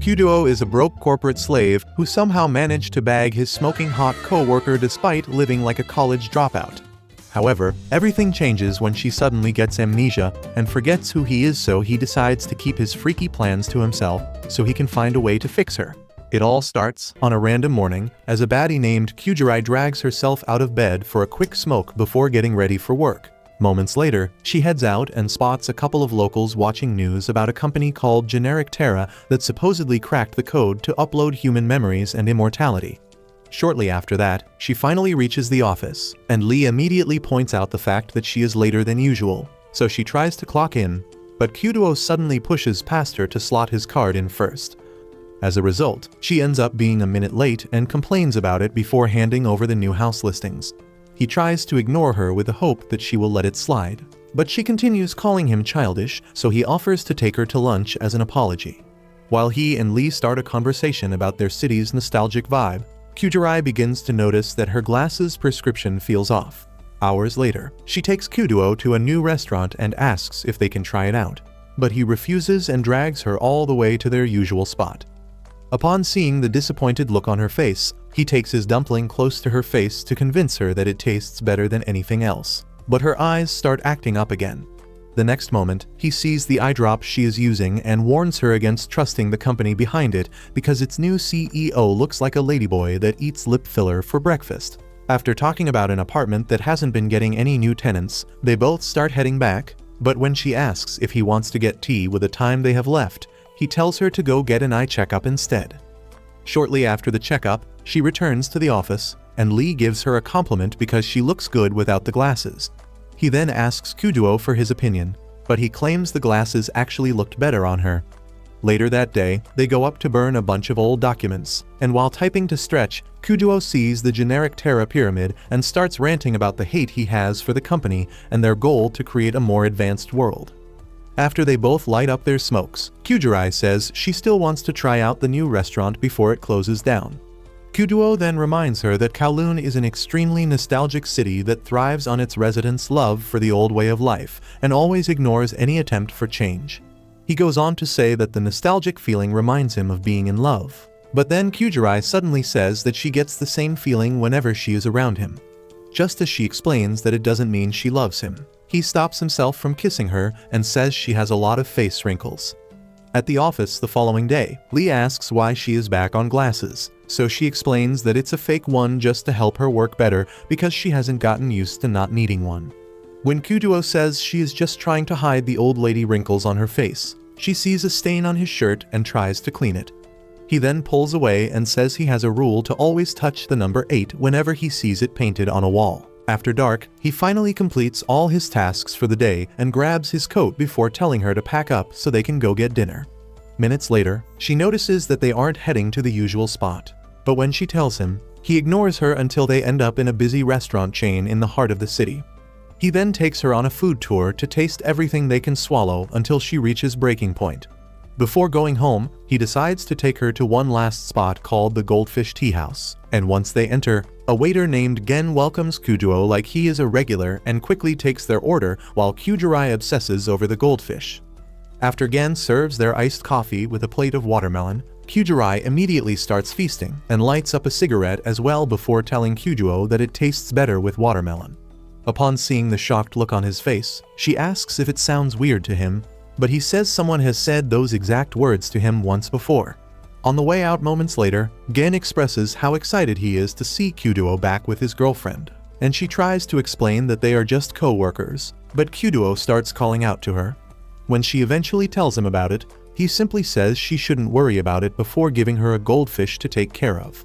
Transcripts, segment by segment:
Kyudo is a broke corporate slave who somehow managed to bag his smoking hot co-worker despite living like a college dropout. However, everything changes when she suddenly gets amnesia and forgets who he is, so he decides to keep his freaky plans to himself so he can find a way to fix her. It all starts on a random morning as a baddie named Kyujuri drags herself out of bed for a quick smoke before getting ready for work. Moments later, she heads out and spots a couple of locals watching news about a company called Generic Terra that supposedly cracked the code to upload human memories and immortality. Shortly after that, she finally reaches the office, and Lee immediately points out the fact that she is later than usual, so she tries to clock in, but Kyudo suddenly pushes past her to slot his card in first. As a result, she ends up being a minute late and complains about it before handing over the new house listings. He tries to ignore her with the hope that she will let it slide, but she continues calling him childish, so he offers to take her to lunch as an apology. While he and Lee start a conversation about their city's nostalgic vibe, Kyujuri begins to notice that her glasses prescription feels off. Hours later, she takes Kyudo to a new restaurant and asks if they can try it out, but he refuses and drags her all the way to their usual spot. Upon seeing the disappointed look on her face, he takes his dumpling close to her face to convince her that it tastes better than anything else, but her eyes start acting up again. The next moment, he sees the eye drop she is using and warns her against trusting the company behind it because its new CEO looks like a ladyboy that eats lip filler for breakfast. After talking about an apartment that hasn't been getting any new tenants, they both start heading back, but when she asks if he wants to get tea with the time they have left, he tells her to go get an eye checkup instead. Shortly after the checkup, she returns to the office, and Lee gives her a compliment because she looks good without the glasses. He then asks Kyudo for his opinion, but he claims the glasses actually looked better on her. Later that day, they go up to burn a bunch of old documents, and while typing to stretch, Kyudo sees the Generic Terra pyramid and starts ranting about the hate he has for the company and their goal to create a more advanced world. After they both light up their smokes, Kyujuri says she still wants to try out the new restaurant before it closes down. Kyudo then reminds her that Kowloon is an extremely nostalgic city that thrives on its residents' love for the old way of life and always ignores any attempt for change. He goes on to say that the nostalgic feeling reminds him of being in love. But then Kyujuri suddenly says that she gets the same feeling whenever she is around him. Just as she explains that it doesn't mean she loves him, he stops himself from kissing her and says she has a lot of face wrinkles. At the office the following day, Lee asks why she is back on glasses, so she explains that it's a fake one just to help her work better because she hasn't gotten used to not needing one. When Kyudo says she is just trying to hide the old lady wrinkles on her face, she sees a stain on his shirt and tries to clean it. He then pulls away and says he has a rule to always touch the number 8 whenever he sees it painted on a wall. After dark, he finally completes all his tasks for the day and grabs his coat before telling her to pack up so they can go get dinner. Minutes later, she notices that they aren't heading to the usual spot. But when she tells him, he ignores her until they end up in a busy restaurant chain in the heart of the city. He then takes her on a food tour to taste everything they can swallow until she reaches breaking point. Before going home, he decides to take her to one last spot called the Goldfish Tea House, and once they enter, a waiter named Gen welcomes Kyudo like he is a regular and quickly takes their order while Kyujuri obsesses over the goldfish. After Gen serves their iced coffee with a plate of watermelon, Kyujuri immediately starts feasting and lights up a cigarette as well before telling Kyudo that it tastes better with watermelon. Upon seeing the shocked look on his face, she asks if it sounds weird to him, but he says someone has said those exact words to him once before. On the way out moments later, Gen expresses how excited he is to see Kyudo back with his girlfriend, and she tries to explain that they are just co-workers, but Kyudo starts calling out to her. When she eventually tells him about it, he simply says she shouldn't worry about it before giving her a goldfish to take care of.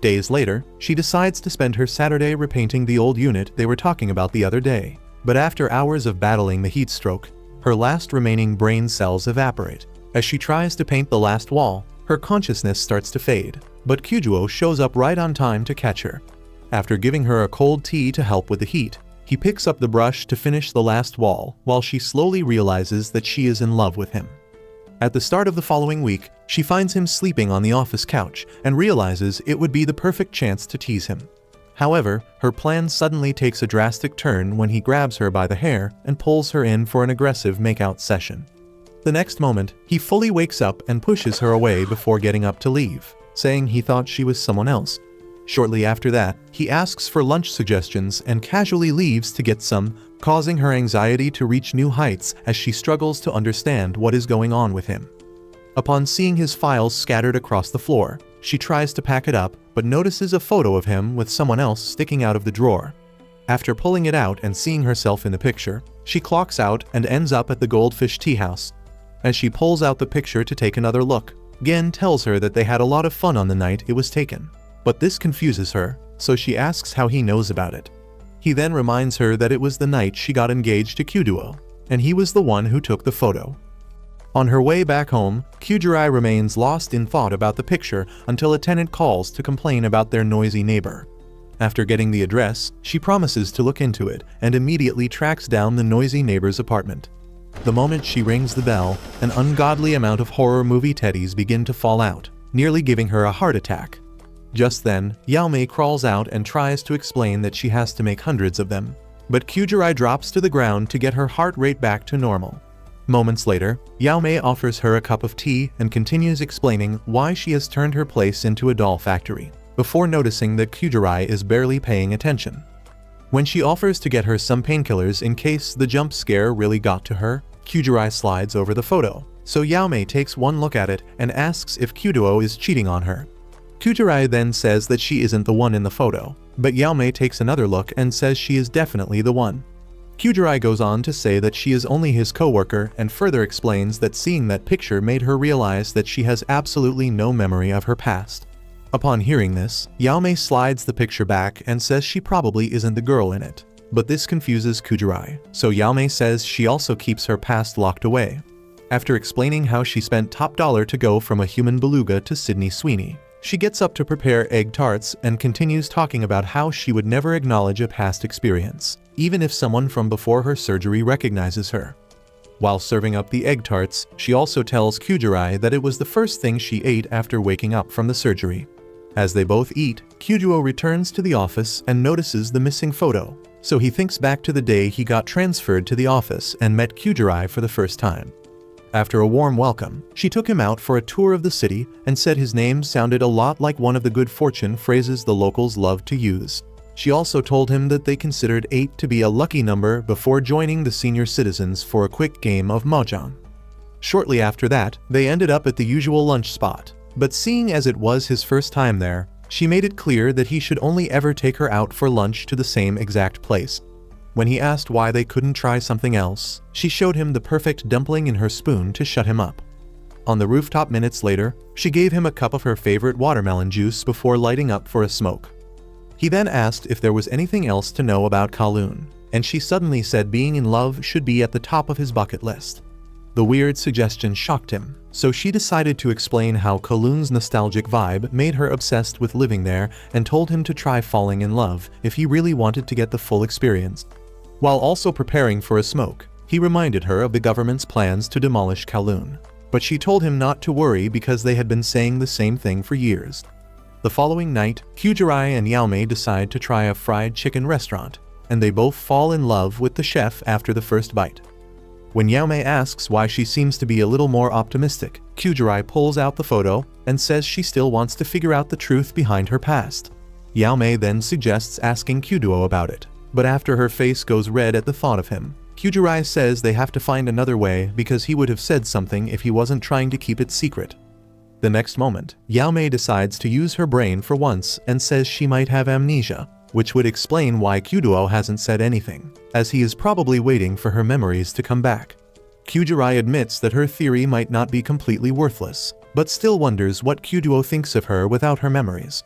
Days later, she decides to spend her Saturday repainting the old unit they were talking about the other day, but after hours of battling the heat stroke, her last remaining brain cells evaporate. As she tries to paint the last wall, her consciousness starts to fade, but Kyudo shows up right on time to catch her. After giving her a cold tea to help with the heat, he picks up the brush to finish the last wall while she slowly realizes that she is in love with him. At the start of the following week, she finds him sleeping on the office couch and realizes it would be the perfect chance to tease him. However, her plan suddenly takes a drastic turn when he grabs her by the hair and pulls her in for an aggressive makeout session. The next moment, he fully wakes up and pushes her away before getting up to leave, saying he thought she was someone else. Shortly after that, he asks for lunch suggestions and casually leaves to get some, causing her anxiety to reach new heights as she struggles to understand what is going on with him. Upon seeing his files scattered across the floor, she tries to pack it up but notices a photo of him with someone else sticking out of the drawer. After pulling it out and seeing herself in the picture, she clocks out and ends up at the Goldfish Tea House. As she pulls out the picture to take another look, Gen tells her that they had a lot of fun on the night it was taken. But this confuses her, so she asks how he knows about it. He then reminds her that it was the night she got engaged to Kyuduo, and he was the one who took the photo. On her way back home, Kyujurai remains lost in thought about the picture until a tenant calls to complain about their noisy neighbor. After getting the address, she promises to look into it and immediately tracks down the noisy neighbor's apartment. The moment she rings the bell, an ungodly amount of horror movie teddies begin to fall out, nearly giving her a heart attack. Just then, Yaomei crawls out and tries to explain that she has to make hundreds of them, but Kyujurai drops to the ground to get her heart rate back to normal. Moments later, Yaomei offers her a cup of tea and continues explaining why she has turned her place into a doll factory, before noticing that Kyujurai is barely paying attention. When she offers to get her some painkillers in case the jump scare really got to her, Kyujurai slides over the photo, so Yaomei takes one look at it and asks if Kyuduo is cheating on her. Kyujurai then says that she isn't the one in the photo, but Yaomei takes another look and says she is definitely the one. Kyujurai goes on to say that she is only his co-worker and further explains that seeing that picture made her realize that she has absolutely no memory of her past. Upon hearing this, Yaomei slides the picture back and says she probably isn't the girl in it. But this confuses Kyujurai, so Yaomei says she also keeps her past locked away. After explaining how she spent top dollar to go from a human beluga to Sydney Sweeney, she gets up to prepare egg tarts and continues talking about how she would never acknowledge a past experience, even if someone from before her surgery recognizes her. While serving up the egg tarts, she also tells Kyujurai that it was the first thing she ate after waking up from the surgery. As they both eat, Kyuduo returns to the office and notices the missing photo, so he thinks back to the day he got transferred to the office and met Kyujurai for the first time. After a warm welcome, she took him out for a tour of the city and said his name sounded a lot like one of the good fortune phrases the locals love to use. She also told him that they considered 8 to be a lucky number before joining the senior citizens for a quick game of mahjong. Shortly after that, they ended up at the usual lunch spot, but seeing as it was his first time there, she made it clear that he should only ever take her out for lunch to the same exact place. When he asked why they couldn't try something else, she showed him the perfect dumpling in her spoon to shut him up. On the rooftop minutes later, she gave him a cup of her favorite watermelon juice before lighting up for a smoke. He then asked if there was anything else to know about Kowloon, and she suddenly said being in love should be at the top of his bucket list. The weird suggestion shocked him, so she decided to explain how Kowloon's nostalgic vibe made her obsessed with living there and told him to try falling in love if he really wanted to get the full experience. While also preparing for a smoke, he reminded her of the government's plans to demolish Kowloon, but she told him not to worry because they had been saying the same thing for years. The following night, Kyujurai and Yaomei decide to try a fried chicken restaurant, and they both fall in love with the chef after the first bite. When Yaomei asks why she seems to be a little more optimistic, Kyujurai pulls out the photo and says she still wants to figure out the truth behind her past. Yaomei then suggests asking Kyuduo about it, but after her face goes red at the thought of him, Kyujurai says they have to find another way because he would have said something if he wasn't trying to keep it secret. The next moment, Yaomei decides to use her brain for once and says she might have amnesia, which would explain why Kyuduo hasn't said anything, as he is probably waiting for her memories to come back. Kyujurai admits that her theory might not be completely worthless, but still wonders what Kyuduo thinks of her without her memories.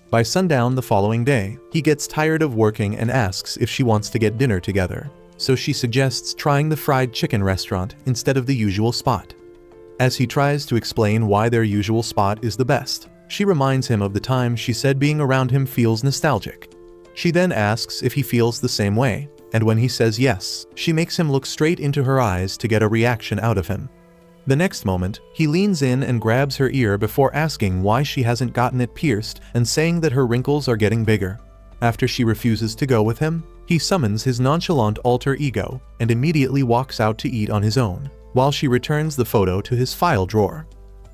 By sundown the following day, he gets tired of working and asks if she wants to get dinner together, so she suggests trying the fried chicken restaurant instead of the usual spot. As he tries to explain why their usual spot is the best, she reminds him of the time she said being around him feels nostalgic. She then asks if he feels the same way, and when he says yes, she makes him look straight into her eyes to get a reaction out of him. The next moment, he leans in and grabs her ear before asking why she hasn't gotten it pierced and saying that her wrinkles are getting bigger. After she refuses to go with him, he summons his nonchalant alter ego and immediately walks out to eat on his own. while she returns the photo to his file drawer.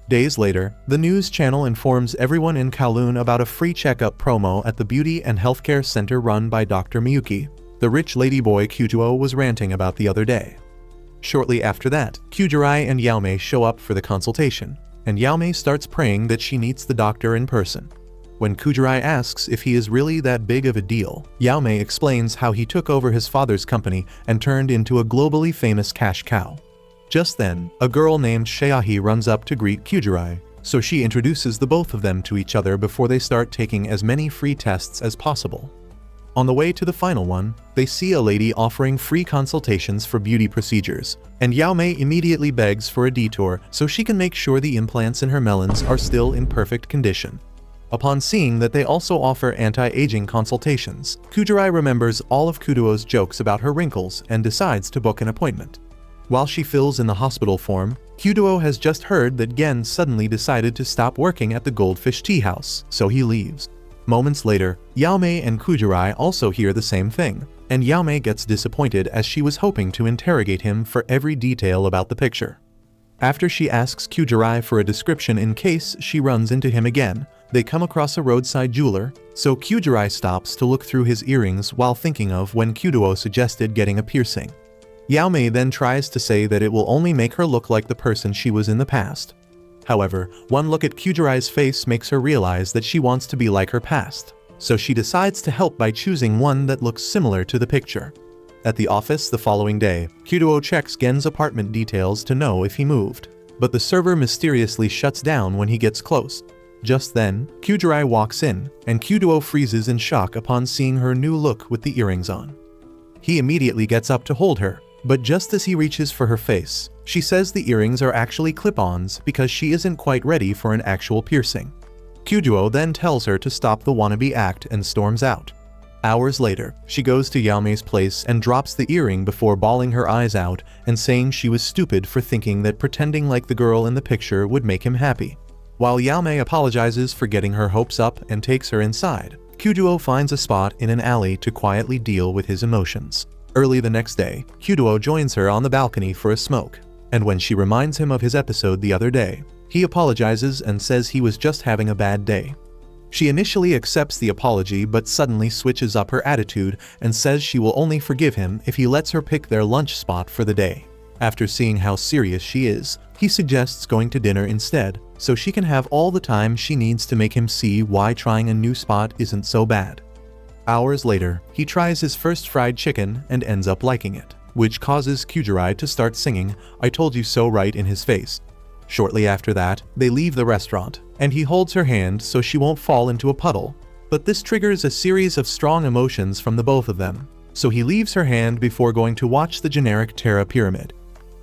Days later, the news channel informs everyone in Kowloon about a free checkup promo at the beauty and healthcare center run by Dr. Miyuki, the rich ladyboy Kyujo was ranting about the other day. Shortly after that, Kyujirai and Yaomei show up for the consultation, and Yaomei starts praying that she meets the doctor in person. When Kyujirai asks if he is really that big of a deal, Yaomei explains how he took over his father's company and turned into a globally famous cash cow. Just then, a girl named Sheahi runs up to greet Kyujirai, so she introduces the both of them to each other before they start taking as many free tests as possible. On the way to the final one, they see a lady offering free consultations for beauty procedures, and Yaomei immediately begs for a detour so she can make sure the implants in her melons are still in perfect condition. Upon seeing that they also offer anti-aging consultations, Kyujirai remembers all of Kudo's jokes about her wrinkles and decides to book an appointment. While she fills in the hospital form, Kudo has just heard that Gen suddenly decided to stop working at the Goldfish Tea House, so he leaves. Moments later, Yaomei and Kyujirai also hear the same thing, and Yaomei gets disappointed as she was hoping to interrogate him for every detail about the picture. After she asks Kyujirai for a description in case she runs into him again, they come across a roadside jeweler, so Kyujirai stops to look through his earrings while thinking of when Kudo suggested getting a piercing. Yaomei then tries to say that it will only make her look like the person she was in the past. However, one look at Kyujirai's face makes her realize that she wants to be like her past, so she decides to help by choosing one that looks similar to the picture. At the office the following day, Kudo checks Gen's apartment details to know if he moved, but the server mysteriously shuts down when he gets close. Just then, Kyujirai walks in, and Kudo freezes in shock upon seeing her new look with the earrings on. He immediately gets up to hold her, but just as he reaches for her face, she says the earrings are actually clip-ons because she isn't quite ready for an actual piercing. Kudo then tells her to stop the wannabe act and storms out. Hours later, she goes to Yaomei's place and drops the earring before bawling her eyes out and saying she was stupid for thinking that pretending like the girl in the picture would make him happy. While Yaomei apologizes for getting her hopes up and takes her inside, Kudo finds a spot in an alley to quietly deal with his emotions. Early the next day, Kudo joins her on the balcony for a smoke, and when she reminds him of his episode the other day, he apologizes and says he was just having a bad day. She initially accepts the apology but suddenly switches up her attitude and says she will only forgive him if he lets her pick their lunch spot for the day. After seeing how serious she is, he suggests going to dinner instead, so she can have all the time she needs to make him see why trying a new spot isn't so bad. Hours later, he tries his first fried chicken and ends up liking it, which causes Kyujirai to start singing "I Told You So" right in his face. Shortly after that, they leave the restaurant, and he holds her hand so she won't fall into a puddle. But this triggers a series of strong emotions from the both of them, so he leaves her hand before going to watch the generic Terra Pyramid.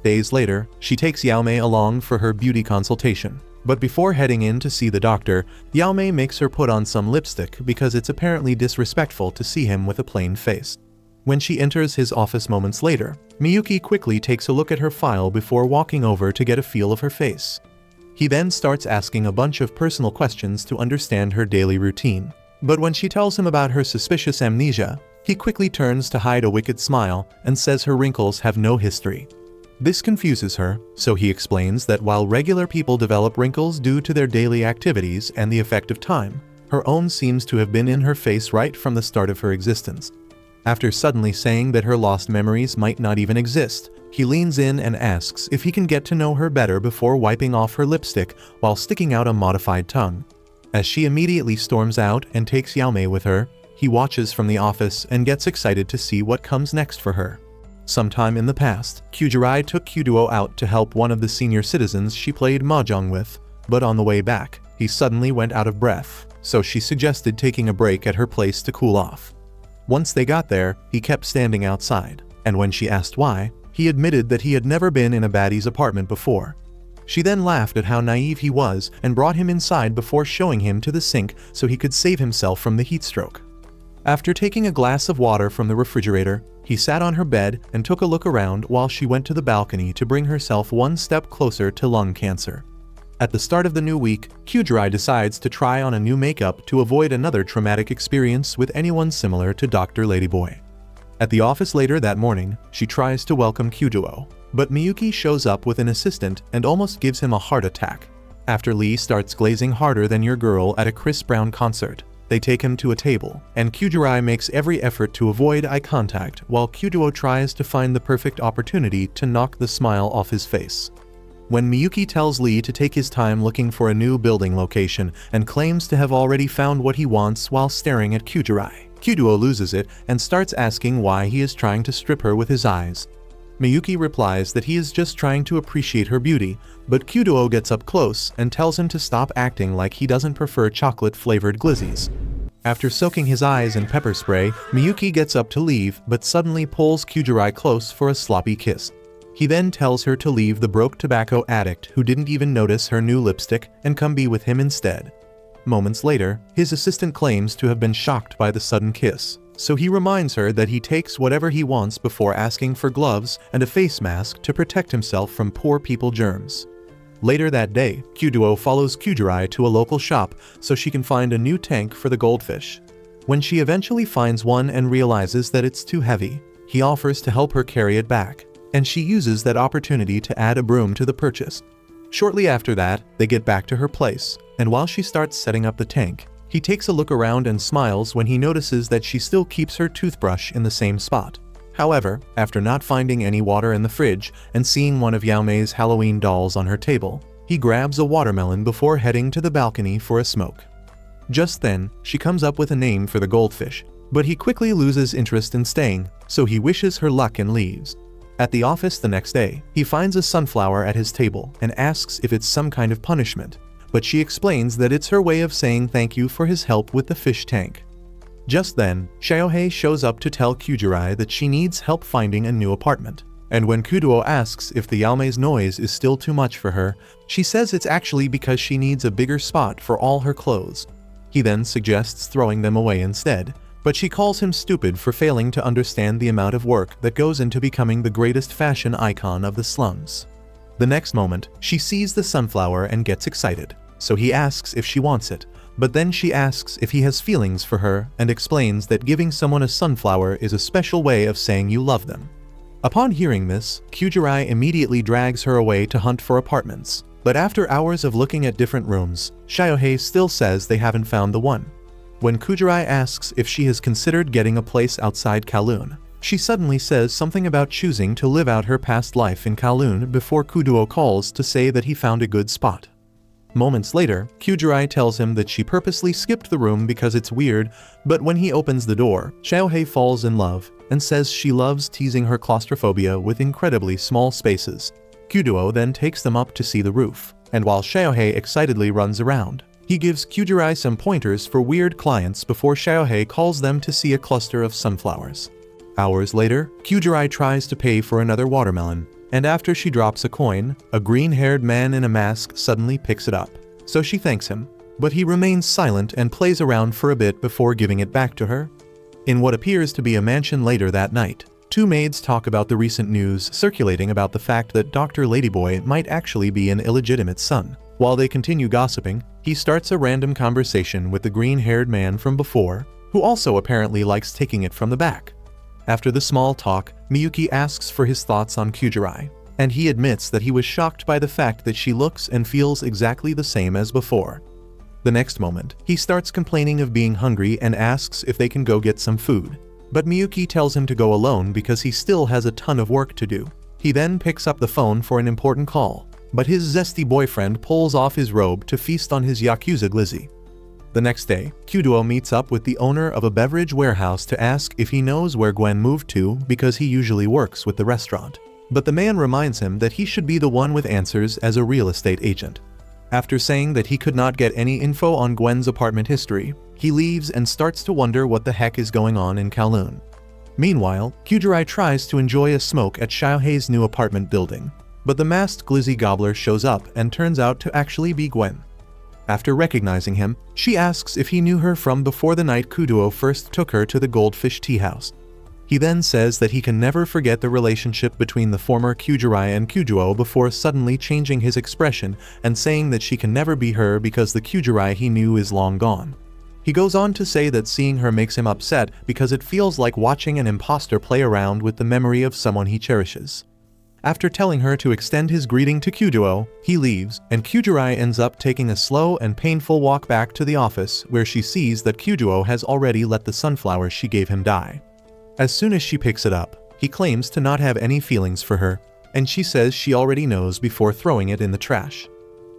Days later, she takes Yaomei along for her beauty consultation. But before heading in to see the doctor, Yaomei makes her put on some lipstick because it's apparently disrespectful to see him with a plain face. When she enters his office moments later, Miyuki quickly takes a look at her file before walking over to get a feel of her face. He then starts asking a bunch of personal questions to understand her daily routine. But when she tells him about her suspicious amnesia, he quickly turns to hide a wicked smile and says her wrinkles have no history. This confuses her, so he explains that while regular people develop wrinkles due to their daily activities and the effect of time, her own seems to have been in her face right from the start of her existence. After suddenly saying that her lost memories might not even exist, he leans in and asks if he can get to know her better before wiping off her lipstick while sticking out a modified tongue. As she immediately storms out and takes Yaomei with her, he watches from the office and gets excited to see what comes next for her. Sometime in the past, Kyujirai took Kudo out to help one of the senior citizens she played mahjong with, but on the way back, he suddenly went out of breath, so she suggested taking a break at her place to cool off. Once they got there, he kept standing outside, and when she asked why, he admitted that he had never been in a baddie's apartment before. She then laughed at how naive he was and brought him inside before showing him to the sink so he could save himself from the heat stroke. After taking a glass of water from the refrigerator, he sat on her bed and took a look around while she went to the balcony to bring herself one step closer to lung cancer. At the start of the new week, Kyujirai decides to try on a new makeup to avoid another traumatic experience with anyone similar to Dr. Ladyboy. At the office later that morning, she tries to welcome Kudo, But Miyuki shows up with an assistant and almost gives him a heart attack. After Lee starts glazing harder than your girl at a Chris Brown concert, they take him to a table, and Kyujirai makes every effort to avoid eye contact while Kyuduo tries to find the perfect opportunity to knock the smile off his face. When Miyuki tells Lee to take his time looking for a new building location and claims to have already found what he wants while staring at Kyujirai, Kyuduo loses it and starts asking why he is trying to strip her with his eyes. Miyuki replies that he is just trying to appreciate her beauty, but Kyuduo gets up close and tells him to stop acting like he doesn't prefer chocolate-flavored glizzies. After soaking his eyes in pepper spray, Miyuki gets up to leave but suddenly pulls Kyujirai close for a sloppy kiss. He then tells her to leave the broke tobacco addict who didn't even notice her new lipstick and come be with him instead. Moments later, his assistant claims to have been shocked by the sudden kiss, so he reminds her that he takes whatever he wants before asking for gloves and a face mask to protect himself from poor people germs. Later that day, Kyuduo follows Kyujirai to a local shop so she can find a new tank for the goldfish. When she eventually finds one and realizes that it's too heavy, he offers to help her carry it back, and she uses that opportunity to add a broom to the purchase. Shortly after that, they get back to her place, and while she starts setting up the tank, he takes a look around and smiles when he notices that she still keeps her toothbrush in the same spot. However, after not finding any water in the fridge and seeing one of Yaomei's Halloween dolls on her table, he grabs a watermelon before heading to the balcony for a smoke. Just then, she comes up with a name for the goldfish, but he quickly loses interest in staying, so he wishes her luck and leaves. At the office the next day, he finds a sunflower at his table and asks if it's some kind of punishment, but she explains that it's her way of saying thank you for his help with the fish tank. Just then, Xiaohei shows up to tell Kyujirai that she needs help finding a new apartment, and when Kyuduo asks if the Yaomei's noise is still too much for her, she says it's actually because she needs a bigger spot for all her clothes. He then suggests throwing them away instead, but she calls him stupid for failing to understand the amount of work that goes into becoming the greatest fashion icon of the slums. The next moment, she sees the sunflower and gets excited, so he asks if she wants it. But then she asks if he has feelings for her and explains that giving someone a sunflower is a special way of saying you love them. Upon hearing this, Kyujirai immediately drags her away to hunt for apartments. But after hours of looking at different rooms, Xiaohei still says they haven't found the one. When Kyujirai asks if she has considered getting a place outside Kowloon, she suddenly says something about choosing to live out her past life in Kowloon before Kyuduo calls to say that he found a good spot. Moments later, Kyujirai tells him that she purposely skipped the room because it's weird, but when he opens the door, Xiaohei falls in love and says she loves teasing her claustrophobia with incredibly small spaces. Kyuduo then takes them up to see the roof, and while Xiaohei excitedly runs around, he gives Kyujirai some pointers for weird clients before Xiaohei calls them to see a cluster of sunflowers. Hours later, Kyujirai tries to pay for another watermelon, and after she drops a coin, a green-haired man in a mask suddenly picks it up. So she thanks him, but he remains silent and plays around for a bit before giving it back to her. In what appears to be a mansion later that night, two maids talk about the recent news circulating about the fact that Dr. Ladyboy might actually be an illegitimate son. While they continue gossiping, he starts a random conversation with the green-haired man from before, who also apparently likes taking it from the back. After the small talk, Miyuki asks for his thoughts on Kyujirai, and he admits that he was shocked by the fact that she looks and feels exactly the same as before. The next moment, he starts complaining of being hungry and asks if they can go get some food, but Miyuki tells him to go alone because he still has a ton of work to do. He then picks up the phone for an important call, but his zesty boyfriend pulls off his robe to feast on his Yakuza glizzy. The next day, Kyuduo meets up with the owner of a beverage warehouse to ask if he knows where Gwen moved to because he usually works with the restaurant. But the man reminds him that he should be the one with answers as a real estate agent. After saying that he could not get any info on Gwen's apartment history, he leaves and starts to wonder what the heck is going on in Kowloon. Meanwhile, Kyujirai tries to enjoy a smoke at Xiaohei's new apartment building, but the masked glizzy gobbler shows up and turns out to actually be Gwen. After recognizing him, she asks if he knew her from before the night Kyuduo first took her to the Goldfish Tea House. He then says that he can never forget the relationship between the former Kyujirai and Kyuduo before suddenly changing his expression and saying that she can never be her because the Kyujirai he knew is long gone. He goes on to say that seeing her makes him upset because it feels like watching an imposter play around with the memory of someone he cherishes. After telling her to extend his greeting to Kyuduo, he leaves, and Kyujurai ends up taking a slow and painful walk back to the office where she sees that Kyuduo has already let the sunflower she gave him die. As soon as she picks it up, he claims to not have any feelings for her, and she says she already knows before throwing it in the trash.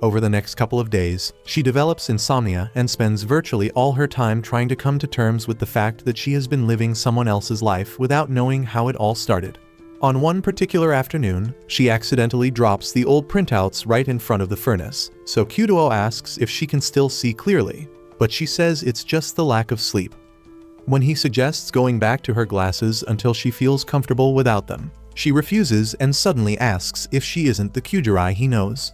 Over the next couple of days, she develops insomnia and spends virtually all her time trying to come to terms with the fact that she has been living someone else's life without knowing how it all started. On one particular afternoon, she accidentally drops the old printouts right in front of the furnace, so Kyuduo asks if she can still see clearly, but she says it's just the lack of sleep. When he suggests going back to her glasses until she feels comfortable without them, she refuses and suddenly asks if she isn't the Kyujurai he knows.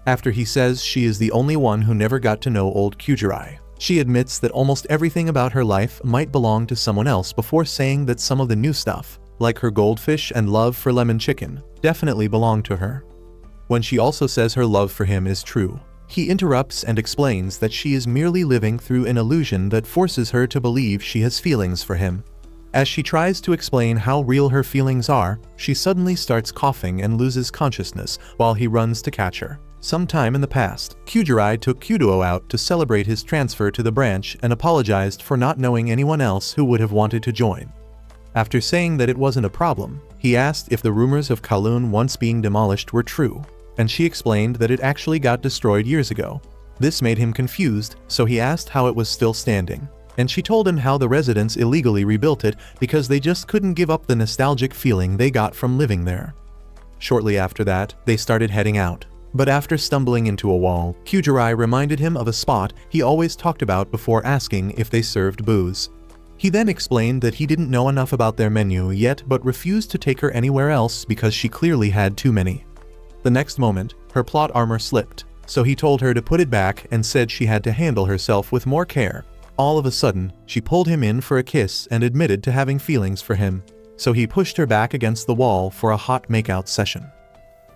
After he says she is the only one who never got to know old Kyujurai, she admits that almost everything about her life might belong to someone else before saying that some of the new stuff, like her goldfish and love for lemon chicken, definitely belong to her. When she also says her love for him is true, he interrupts and explains that she is merely living through an illusion that forces her to believe she has feelings for him. As she tries to explain how real her feelings are, she suddenly starts coughing and loses consciousness while he runs to catch her. Sometime in the past, Kyujurai took Kyuduo out to celebrate his transfer to the branch and apologized for not knowing anyone else who would have wanted to join. After saying that it wasn't a problem, he asked if the rumors of Kowloon once being demolished were true, and she explained that it actually got destroyed years ago. This made him confused, so he asked how it was still standing, and she told him how the residents illegally rebuilt it because they just couldn't give up the nostalgic feeling they got from living there. Shortly after that, they started heading out, but after stumbling into a wall, Kyujurai reminded him of a spot he always talked about before asking if they served booze. He then explained that he didn't know enough about their menu yet but refused to take her anywhere else because she clearly had too many. The next moment, her plot armor slipped, so he told her to put it back and said she had to handle herself with more care. All of a sudden, she pulled him in for a kiss and admitted to having feelings for him, so he pushed her back against the wall for a hot makeout session.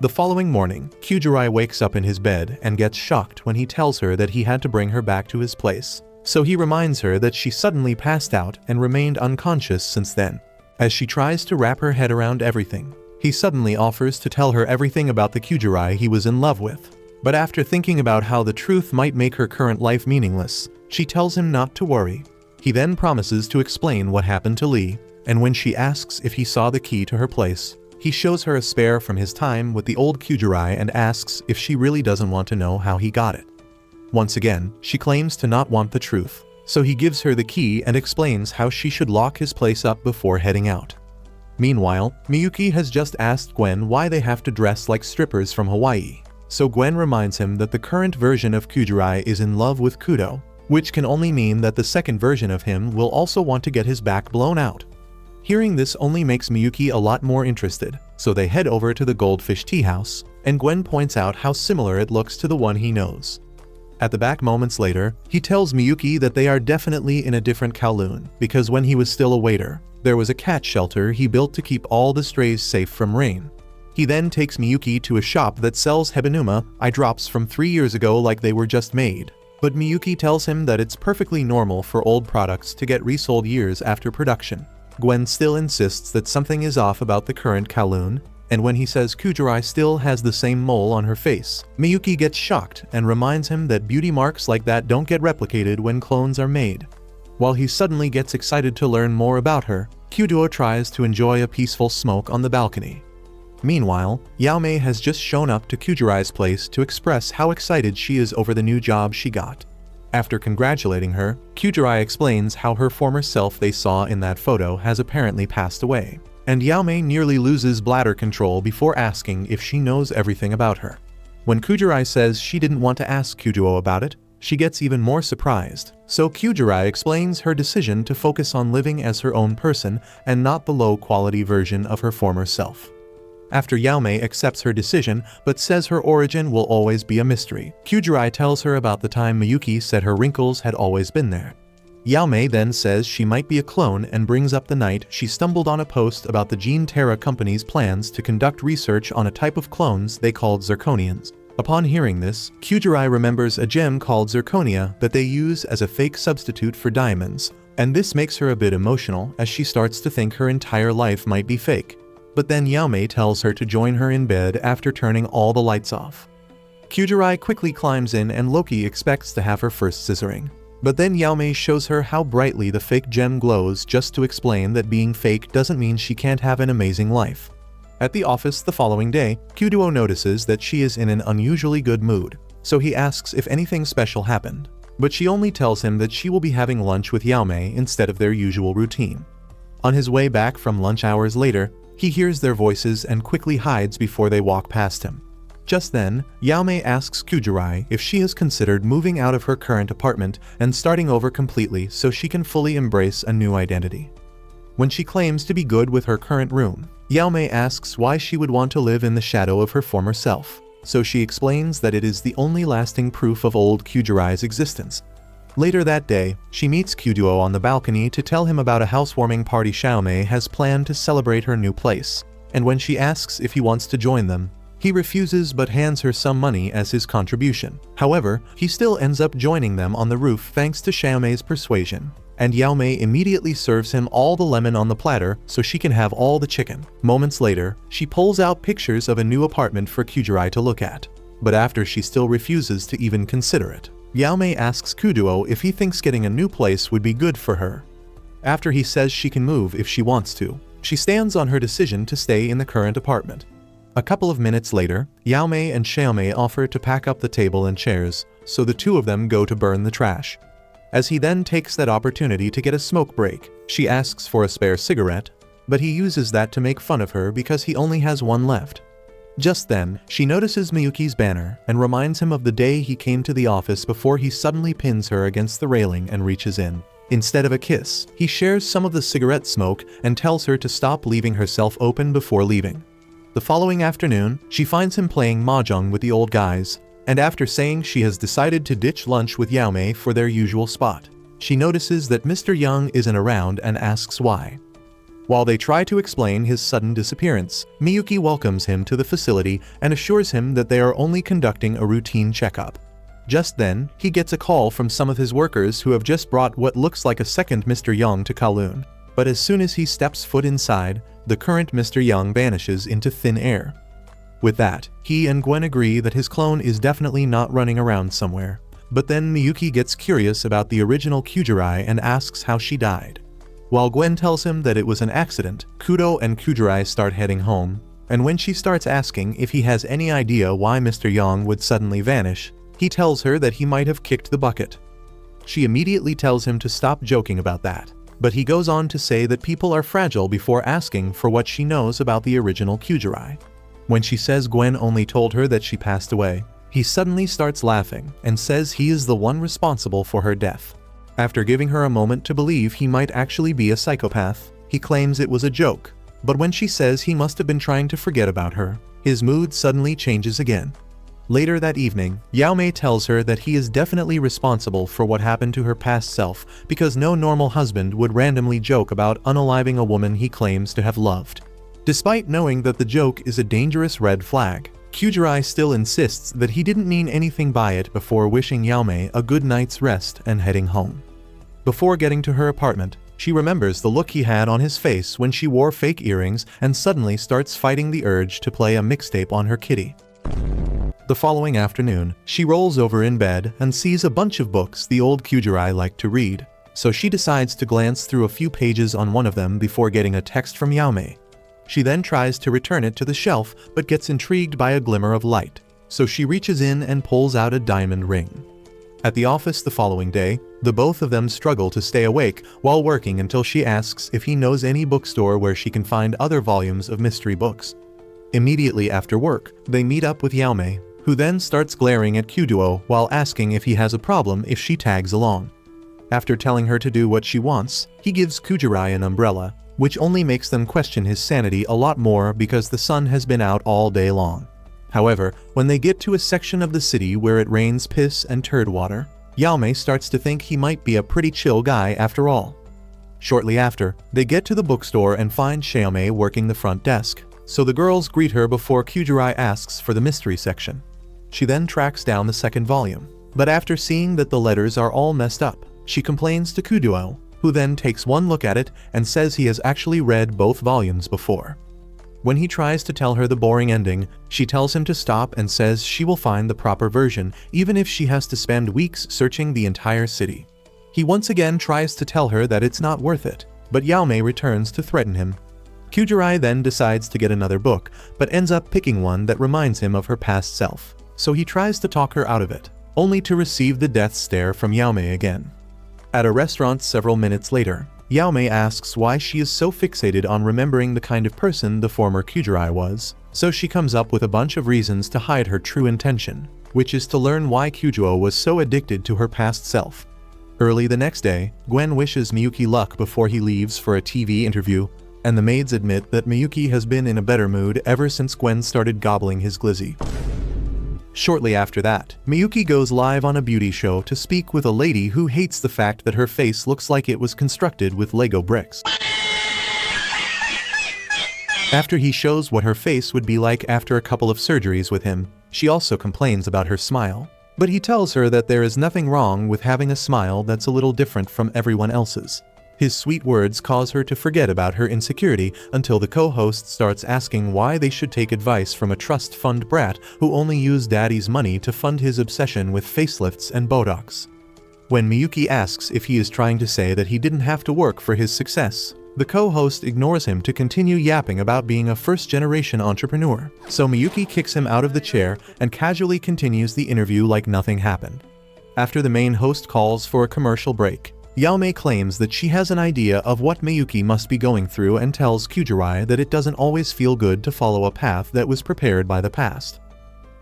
The following morning, Kyujurai wakes up in his bed and gets shocked when he tells her that he had to bring her back to his place. So he reminds her that she suddenly passed out and remained unconscious since then. As she tries to wrap her head around everything, he suddenly offers to tell her everything about the Kyujurai he was in love with. But after thinking about how the truth might make her current life meaningless, she tells him not to worry. He then promises to explain what happened to Lee, and when she asks if he saw the key to her place, he shows her a spare from his time with the old Kyujurai and asks if she really doesn't want to know how he got it. Once again, she claims to not want the truth, so he gives her the key and explains how she should lock his place up before heading out. Meanwhile, Miyuki has just asked Gwen why they have to dress like strippers from Hawaii, so Gwen reminds him that the current version of Kyujurai is in love with Kudo, which can only mean that the second version of him will also want to get his back blown out. Hearing this only makes Miyuki a lot more interested, so they head over to the Goldfish Tea House, and Gwen points out how similar it looks to the one he knows. At the back moments later, he tells Miyuki that they are definitely in a different Kowloon, because when he was still a waiter, there was a cat shelter he built to keep all the strays safe from rain. He then takes Miyuki to a shop that sells Hebanuma eye drops from 3 years ago like they were just made, but Miyuki tells him that it's perfectly normal for old products to get resold years after production. Gwen still insists that something is off about the current Kowloon, and when he says Kyujurai still has the same mole on her face, Miyuki gets shocked and reminds him that beauty marks like that don't get replicated when clones are made. While he suddenly gets excited to learn more about her, Kyuduo tries to enjoy a peaceful smoke on the balcony. Meanwhile, Yaomei has just shown up to Kyujurai's place to express how excited she is over the new job she got. After congratulating her, Kyujurai explains how her former self they saw in that photo has apparently passed away, and Yaomei nearly loses bladder control before asking if she knows everything about her. When Kyujurai says she didn't want to ask Kyuduo about it, she gets even more surprised, so Kyujurai explains her decision to focus on living as her own person and not the low-quality version of her former self. After Yaomei accepts her decision but says her origin will always be a mystery, Kyujurai tells her about the time Miyuki said her wrinkles had always been there. Yaomei then says she might be a clone and brings up the night she stumbled on a post about the Gene Terra company's plans to conduct research on a type of clones they called zirconians. Upon hearing this, Kyujurai remembers a gem called zirconia that they use as a fake substitute for diamonds, and this makes her a bit emotional as she starts to think her entire life might be fake. but then Yaomei tells her to join her in bed after turning all the lights off. Kyujirai quickly climbs in and Loki expects to have her first scissoring. But then Yaomei shows her how brightly the fake gem glows just to explain that being fake doesn't mean she can't have an amazing life. At the office the following day, Kyuduo notices that she is in an unusually good mood, so he asks if anything special happened. But she only tells him that she will be having lunch with Yaomei instead of their usual routine. On his way back from lunch hours later, he hears their voices and quickly hides before they walk past him. Just then, Yaomei asks Kyujirai if she has considered moving out of her current apartment and starting over completely so she can fully embrace a new identity. When she claims to be good with her current room, Yaomei asks why she would want to live in the shadow of her former self, so she explains that it is the only lasting proof of old Kyujirai's existence. Later that day, she meets Kyuduo on the balcony to tell him about a housewarming party Xiaomei has planned to celebrate her new place, and when she asks if he wants to join them, he refuses but hands her some money as his contribution. However, he still ends up joining them on the roof thanks to Xiaomei's persuasion, and Yaomei immediately serves him all the lemon on the platter so she can have all the chicken. Moments later, she pulls out pictures of a new apartment for Kyujirai to look at, but after she still refuses to even consider it, Yaomei asks Kyuduo if he thinks getting a new place would be good for her. After he says she can move if she wants to, she stands on her decision to stay in the current apartment. A couple of minutes later, Yaomei and Xiaomei offer to pack up the table and chairs, so the two of them go to burn the trash. As he then takes that opportunity to get a smoke break, she asks for a spare cigarette, but he uses that to make fun of her because he only has one left. Just then, she notices Miyuki's banner and reminds him of the day he came to the office before he suddenly pins her against the railing and reaches in. Instead of a kiss, he shares some of the cigarette smoke and tells her to stop leaving herself open before leaving. The following afternoon, she finds him playing mahjong with the old guys, and after saying she has decided to ditch lunch with Yaomei for their usual spot, she notices that Mr. Young isn't around and asks why. While they try to explain his sudden disappearance, Miyuki welcomes him to the facility and assures him that they are only conducting a routine checkup. Just then, he gets a call from some of his workers who have just brought what looks like a second Mr. Young to Kowloon. But as soon as he steps foot inside, the current Mr. Young vanishes into thin air. With that, he and Gwen agree that his clone is definitely not running around somewhere. But then Miyuki gets curious about the original Kyujirai and asks how she died. While Gwen tells him that it was an accident, Kudo and Kyujirai start heading home, and when she starts asking if he has any idea why Mr. Young would suddenly vanish, he tells her that he might have kicked the bucket. She immediately tells him to stop joking about that, but he goes on to say that people are fragile before asking for what she knows about the original Kyujirai. When she says Gwen only told her that she passed away, he suddenly starts laughing and says he is the one responsible for her death. After giving her a moment to believe he might actually be a psychopath, he claims it was a joke, but when she says he must have been trying to forget about her, his mood suddenly changes again. Later that evening, Yaomei tells her that he is definitely responsible for what happened to her past self because no normal husband would randomly joke about unaliving a woman he claims to have loved. Despite knowing that the joke is a dangerous red flag, Kyujirai still insists that he didn't mean anything by it before wishing Yaomei a good night's rest and heading home. Before getting to her apartment, she remembers the look he had on his face when she wore fake earrings and suddenly starts fighting the urge to play a mixtape on her kitty. The following afternoon, she rolls over in bed and sees a bunch of books the old Kyujirai liked to read, so she decides to glance through a few pages on one of them before getting a text from Yaomei. She then tries to return it to the shelf but gets intrigued by a glimmer of light, so she reaches in and pulls out a diamond ring. At the office the following day, the both of them struggle to stay awake while working until she asks if he knows any bookstore where she can find other volumes of mystery books. Immediately after work, they meet up with Yaomei, who then starts glaring at Kyuduo while asking if he has a problem if she tags along. After telling her to do what she wants, he gives Kyujirai an umbrella, which only makes them question his sanity a lot more because the sun has been out all day long. However, when they get to a section of the city where it rains piss and turd water, Yaomei starts to think he might be a pretty chill guy after all. Shortly after, they get to the bookstore and find Xiaomei working the front desk, so the girls greet her before Kyujirai asks for the mystery section. She then tracks down the second volume, but after seeing that the letters are all messed up, she complains to Kyuduo, who then takes one look at it and says he has actually read both volumes before. When he tries to tell her the boring ending, she tells him to stop and says she will find the proper version, even if she has to spend weeks searching the entire city. He once again tries to tell her that it's not worth it, but Yaomei returns to threaten him. Kujirai then decides to get another book, but ends up picking one that reminds him of her past self. So he tries to talk her out of it, only to receive the death stare from Yaomei again. At a restaurant several minutes later, Yaomei asks why she is so fixated on remembering the kind of person the former Kujirai was, so she comes up with a bunch of reasons to hide her true intention, which is to learn why Kujuo was so addicted to her past self. Early the next day, Gwen wishes Miyuki luck before he leaves for a TV interview, and the maids admit that Miyuki has been in a better mood ever since Gwen started gobbling his glizzy. Shortly after that, Miyuki goes live on a beauty show to speak with a lady who hates the fact that her face looks like it was constructed with Lego bricks. After he shows what her face would be like after a couple of surgeries with him, she also complains about her smile. But he tells her that there is nothing wrong with having a smile that's a little different from everyone else's. His sweet words cause her to forget about her insecurity until the co-host starts asking why they should take advice from a trust fund brat who only used daddy's money to fund his obsession with facelifts and Botox. When Miyuki asks if he is trying to say that he didn't have to work for his success, the co-host ignores him to continue yapping about being a first-generation entrepreneur. So Miyuki kicks him out of the chair and casually continues the interview like nothing happened. After the main host calls for a commercial break, Yaomei claims that she has an idea of what Miyuki must be going through and tells Kujirai that it doesn't always feel good to follow a path that was prepared by the past.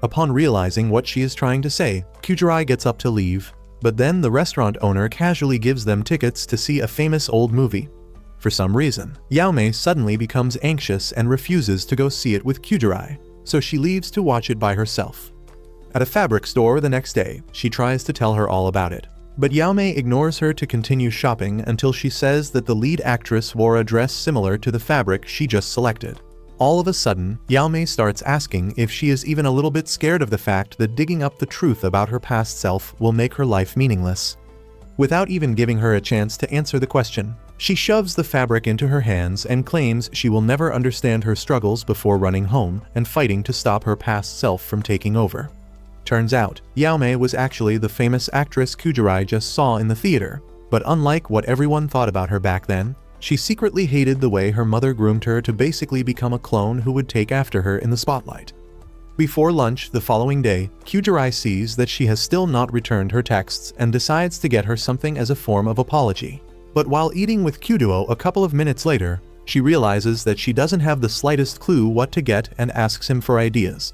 Upon realizing what she is trying to say, Kujirai gets up to leave, but then the restaurant owner casually gives them tickets to see a famous old movie. For some reason, Yaomei suddenly becomes anxious and refuses to go see it with Kujirai, so she leaves to watch it by herself. At a fabric store the next day, she tries to tell her all about it. But Yaomei ignores her to continue shopping until she says that the lead actress wore a dress similar to the fabric she just selected. All of a sudden, Yaomei starts asking if she is even a little bit scared of the fact that digging up the truth about her past self will make her life meaningless. Without even giving her a chance to answer the question, she shoves the fabric into her hands and claims she will never understand her struggles before running home and fighting to stop her past self from taking over. Turns out, Yaomei was actually the famous actress Kujirai just saw in the theater, but unlike what everyone thought about her back then, she secretly hated the way her mother groomed her to basically become a clone who would take after her in the spotlight. Before lunch the following day, Kujirai sees that she has still not returned her texts and decides to get her something as a form of apology. But while eating with Kuduo a couple of minutes later, she realizes that she doesn't have the slightest clue what to get and asks him for ideas.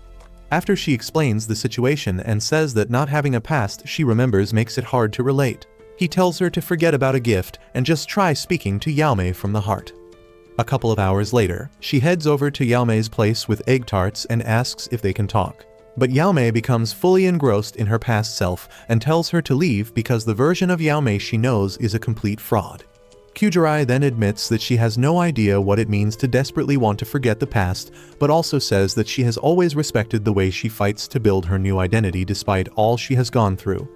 After she explains the situation and says that not having a past she remembers makes it hard to relate, he tells her to forget about a gift and just try speaking to Yaomei from the heart. A couple of hours later, she heads over to Yaomei's place with egg tarts and asks if they can talk. But Yaomei becomes fully engrossed in her past self and tells her to leave because the version of Yaomei she knows is a complete fraud. Kujirai then admits that she has no idea what it means to desperately want to forget the past, but also says that she has always respected the way she fights to build her new identity despite all she has gone through.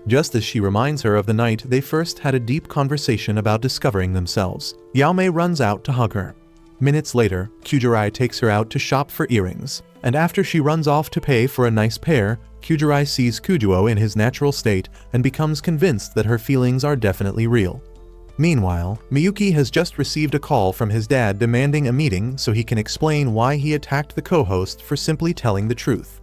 Just as she reminds her of the night they first had a deep conversation about discovering themselves, Yaomei runs out to hug her. Minutes later, Kujirai takes her out to shop for earrings, and after she runs off to pay for a nice pair, Kujirai sees Kujuo in his natural state and becomes convinced that her feelings are definitely real. Meanwhile, Miyuki has just received a call from his dad demanding a meeting so he can explain why he attacked the co-host for simply telling the truth.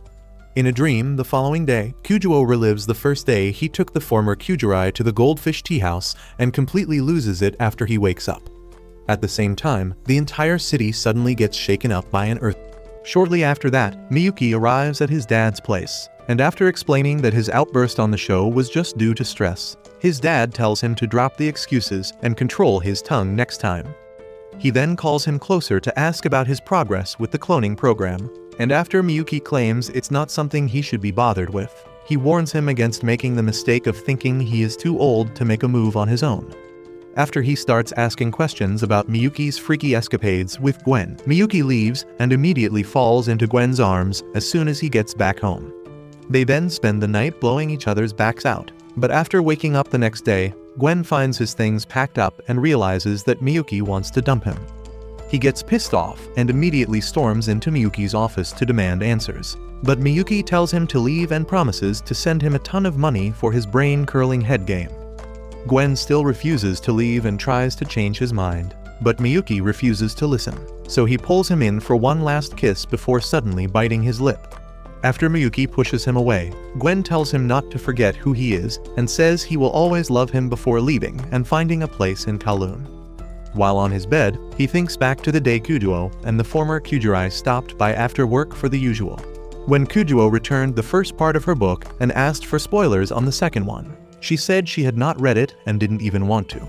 In a dream the following day, Kujuo relives the first day he took the former Kujirai to the Goldfish Tea House and completely loses it after he wakes up. At the same time, the entire city suddenly gets shaken up by an earthquake. Shortly after that, Miyuki arrives at his dad's place, and after explaining that his outburst on the show was just due to stress, his dad tells him to drop the excuses and control his tongue next time. He then calls him closer to ask about his progress with the cloning program, and after Miyuki claims it's not something he should be bothered with, he warns him against making the mistake of thinking he is too old to make a move on his own. After he starts asking questions about Miyuki's freaky escapades with Gwen, Miyuki leaves and immediately falls into Gwen's arms as soon as he gets back home. They then spend the night blowing each other's backs out, but after waking up the next day, Gwen finds his things packed up and realizes that Miyuki wants to dump him. He gets pissed off and immediately storms into Miyuki's office to demand answers. But Miyuki tells him to leave and promises to send him a ton of money for his brain-curling head game. Gwen still refuses to leave and tries to change his mind, but Miyuki refuses to listen, so he pulls him in for one last kiss before suddenly biting his lip. After Miyuki pushes him away, Gwen tells him not to forget who he is and says he will always love him before leaving and finding a place in Kowloon. While on his bed, he thinks back to the day Kuduo and the former Kujurai stopped by after work for the usual. When Kuduo returned the first part of her book and asked for spoilers on the second one, she said she had not read it and didn't even want to.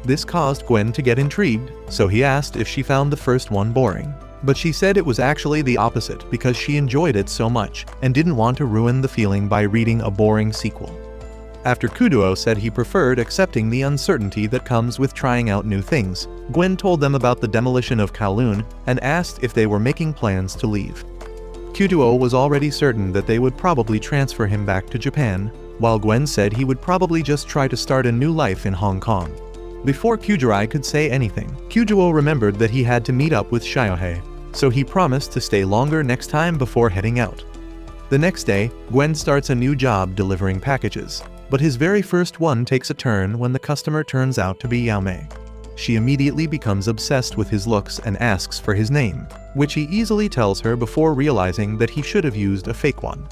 This caused Gwen to get intrigued, so he asked if she found the first one boring. But she said it was actually the opposite because she enjoyed it so much and didn't want to ruin the feeling by reading a boring sequel. After Kuduo said he preferred accepting the uncertainty that comes with trying out new things, Gwen told them about the demolition of Kowloon and asked if they were making plans to leave. Kuduo was already certain that they would probably transfer him back to Japan, while Gwen said he would probably just try to start a new life in Hong Kong. Before Kujurai could say anything, Kuduo remembered that he had to meet up with Shiohei, so he promised to stay longer next time before heading out. The next day, Gwen starts a new job delivering packages, but his very first one takes a turn when the customer turns out to be Yaomei. She immediately becomes obsessed with his looks and asks for his name, which he easily tells her before realizing that he should have used a fake one.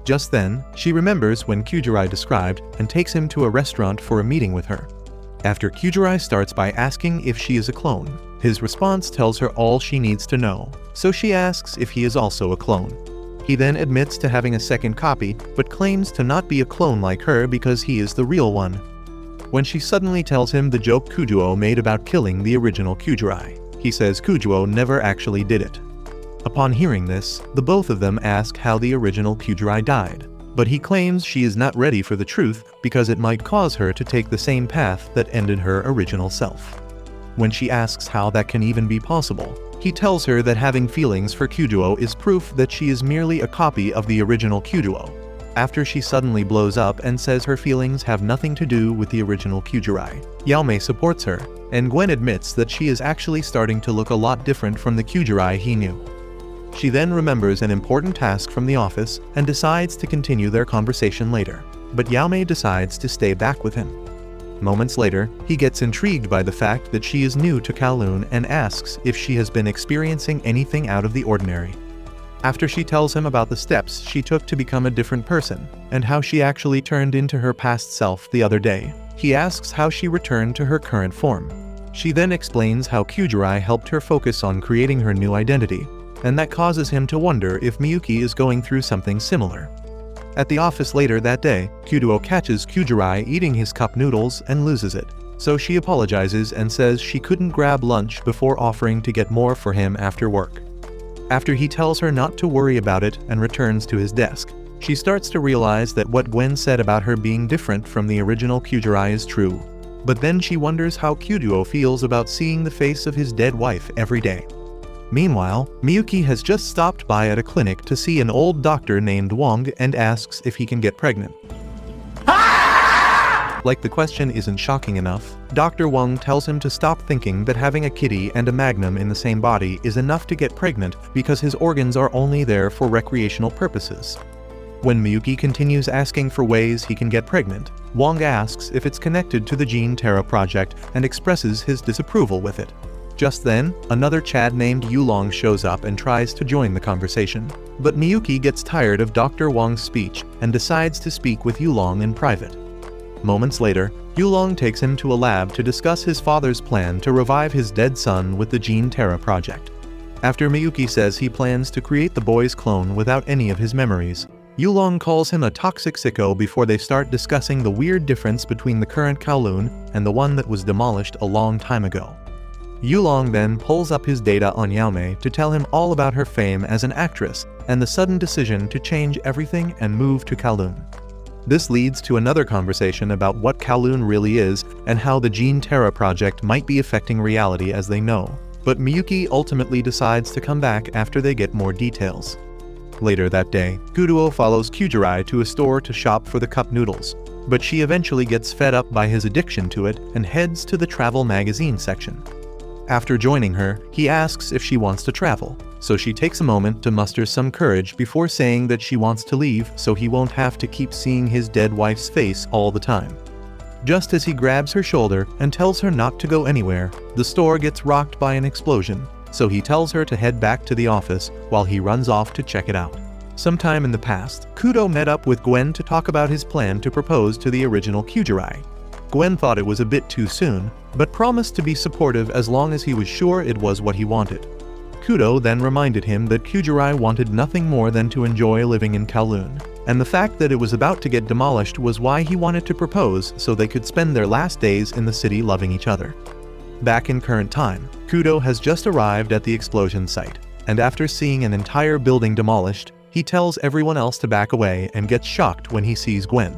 Just then, she remembers when Kujurai described and takes him to a restaurant for a meeting with her. After Kujurai starts by asking if she is a clone, his response tells her all she needs to know, so she asks if he is also a clone. He then admits to having a second copy, but claims to not be a clone like her because he is the real one. When she suddenly tells him the joke Kuduo made about killing the original Kujurai, he says Kuduo never actually did it. Upon hearing this, the both of them ask how the original Kujurai died, but he claims she is not ready for the truth because it might cause her to take the same path that ended her original self. When she asks how that can even be possible, he tells her that having feelings for Kuduo is proof that she is merely a copy of the original Kuduo. After she suddenly blows up and says her feelings have nothing to do with the original Kujurai, Yaomei supports her, and Gwen admits that she is actually starting to look a lot different from the Kujurai he knew. She then remembers an important task from the office and decides to continue their conversation later, but Yaomei decides to stay back with him. Moments later, he gets intrigued by the fact that she is new to Kowloon and asks if she has been experiencing anything out of the ordinary. After she tells him about the steps she took to become a different person, and how she actually turned into her past self the other day, he asks how she returned to her current form. She then explains how Kujurai helped her focus on creating her new identity, and that causes him to wonder if Miyuki is going through something similar. At the office later that day, Kuduo catches Kujurai eating his cup noodles and loses it, so she apologizes and says she couldn't grab lunch before offering to get more for him after work. After he tells her not to worry about it and returns to his desk, she starts to realize that what Gwen said about her being different from the original Kujurai is true. But then she wonders how Kuduo feels about seeing the face of his dead wife every day. Meanwhile, Miyuki has just stopped by at a clinic to see an old doctor named Wong and asks if he can get pregnant. Like the question isn't shocking enough, Dr. Wong tells him to stop thinking that having a kitty and a magnum in the same body is enough to get pregnant because his organs are only there for recreational purposes. When Miyuki continues asking for ways he can get pregnant, Wong asks if it's connected to the Gene Terra project and expresses his disapproval with it. Just then, another Chad named Yulong shows up and tries to join the conversation, but Miyuki gets tired of Dr. Wong's speech and decides to speak with Yulong in private. Moments later, Yulong takes him to a lab to discuss his father's plan to revive his dead son with the Gene Terra project. After Miyuki says he plans to create the boy's clone without any of his memories, Yulong calls him a toxic sicko before they start discussing the weird difference between the current Kowloon and the one that was demolished a long time ago. Yulong then pulls up his data on Yaomei to tell him all about her fame as an actress and the sudden decision to change everything and move to Kowloon. This leads to another conversation about what Kowloon really is and how the Gene Terra project might be affecting reality as they know, but Miyuki ultimately decides to come back after they get more details. Later that day, Kuduo follows Kujurai to a store to shop for the cup noodles, but she eventually gets fed up by his addiction to it and heads to the travel magazine section. After joining her, he asks if she wants to travel, so she takes a moment to muster some courage before saying that she wants to leave so he won't have to keep seeing his dead wife's face all the time. Just as he grabs her shoulder and tells her not to go anywhere, the store gets rocked by an explosion, so he tells her to head back to the office while he runs off to check it out. Sometime in the past, Kudo met up with Gwen to talk about his plan to propose to the original Kyujirai. Gwen thought it was a bit too soon, but promised to be supportive as long as he was sure it was what he wanted. Kudo then reminded him that Kyujirai wanted nothing more than to enjoy living in Kowloon, and the fact that it was about to get demolished was why he wanted to propose so they could spend their last days in the city loving each other. Back in current time, Kudo has just arrived at the explosion site, and after seeing an entire building demolished, he tells everyone else to back away and gets shocked when he sees Gwen.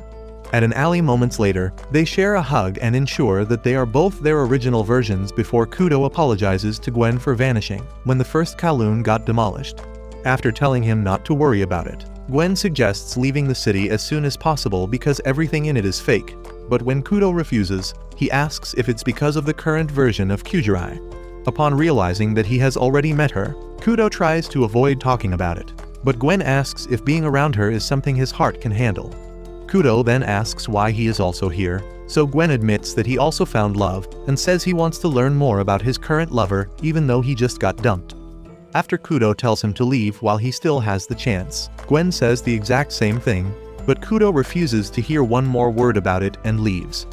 At an alley moments later, they share a hug and ensure that they are both their original versions before Kudo apologizes to Gwen for vanishing when the first Kowloon got demolished. After telling him not to worry about it, Gwen suggests leaving the city as soon as possible because everything in it is fake, but when Kudo refuses, he asks if it's because of the current version of Kyujirai. Upon realizing that he has already met her, Kudo tries to avoid talking about it, but Gwen asks if being around her is something his heart can handle. Kudo then asks why he is also here, so Gwen admits that he also found love and says he wants to learn more about his current lover even though he just got dumped. After Kudo tells him to leave while he still has the chance, Gwen says the exact same thing, but Kudo refuses to hear one more word about it and leaves.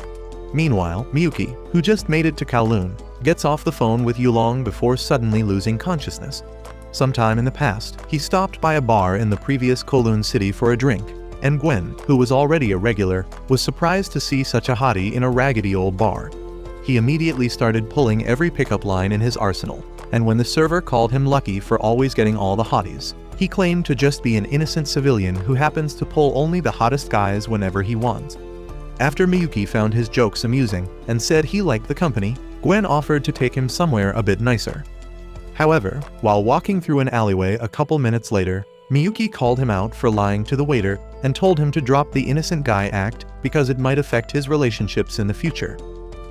Meanwhile, Miyuki, who just made it to Kowloon, gets off the phone with Yulong before suddenly losing consciousness. Sometime in the past, he stopped by a bar in the previous Kowloon city for a drink, and Gwen, who was already a regular, was surprised to see such a hottie in a raggedy old bar. He immediately started pulling every pickup line in his arsenal, and when the server called him lucky for always getting all the hotties, he claimed to just be an innocent civilian who happens to pull only the hottest guys whenever he wants. After Miyuki found his jokes amusing and said he liked the company, Gwen offered to take him somewhere a bit nicer. However, while walking through an alleyway a couple minutes later, Miyuki called him out for lying to the waiter and told him to drop the innocent guy act because it might affect his relationships in the future.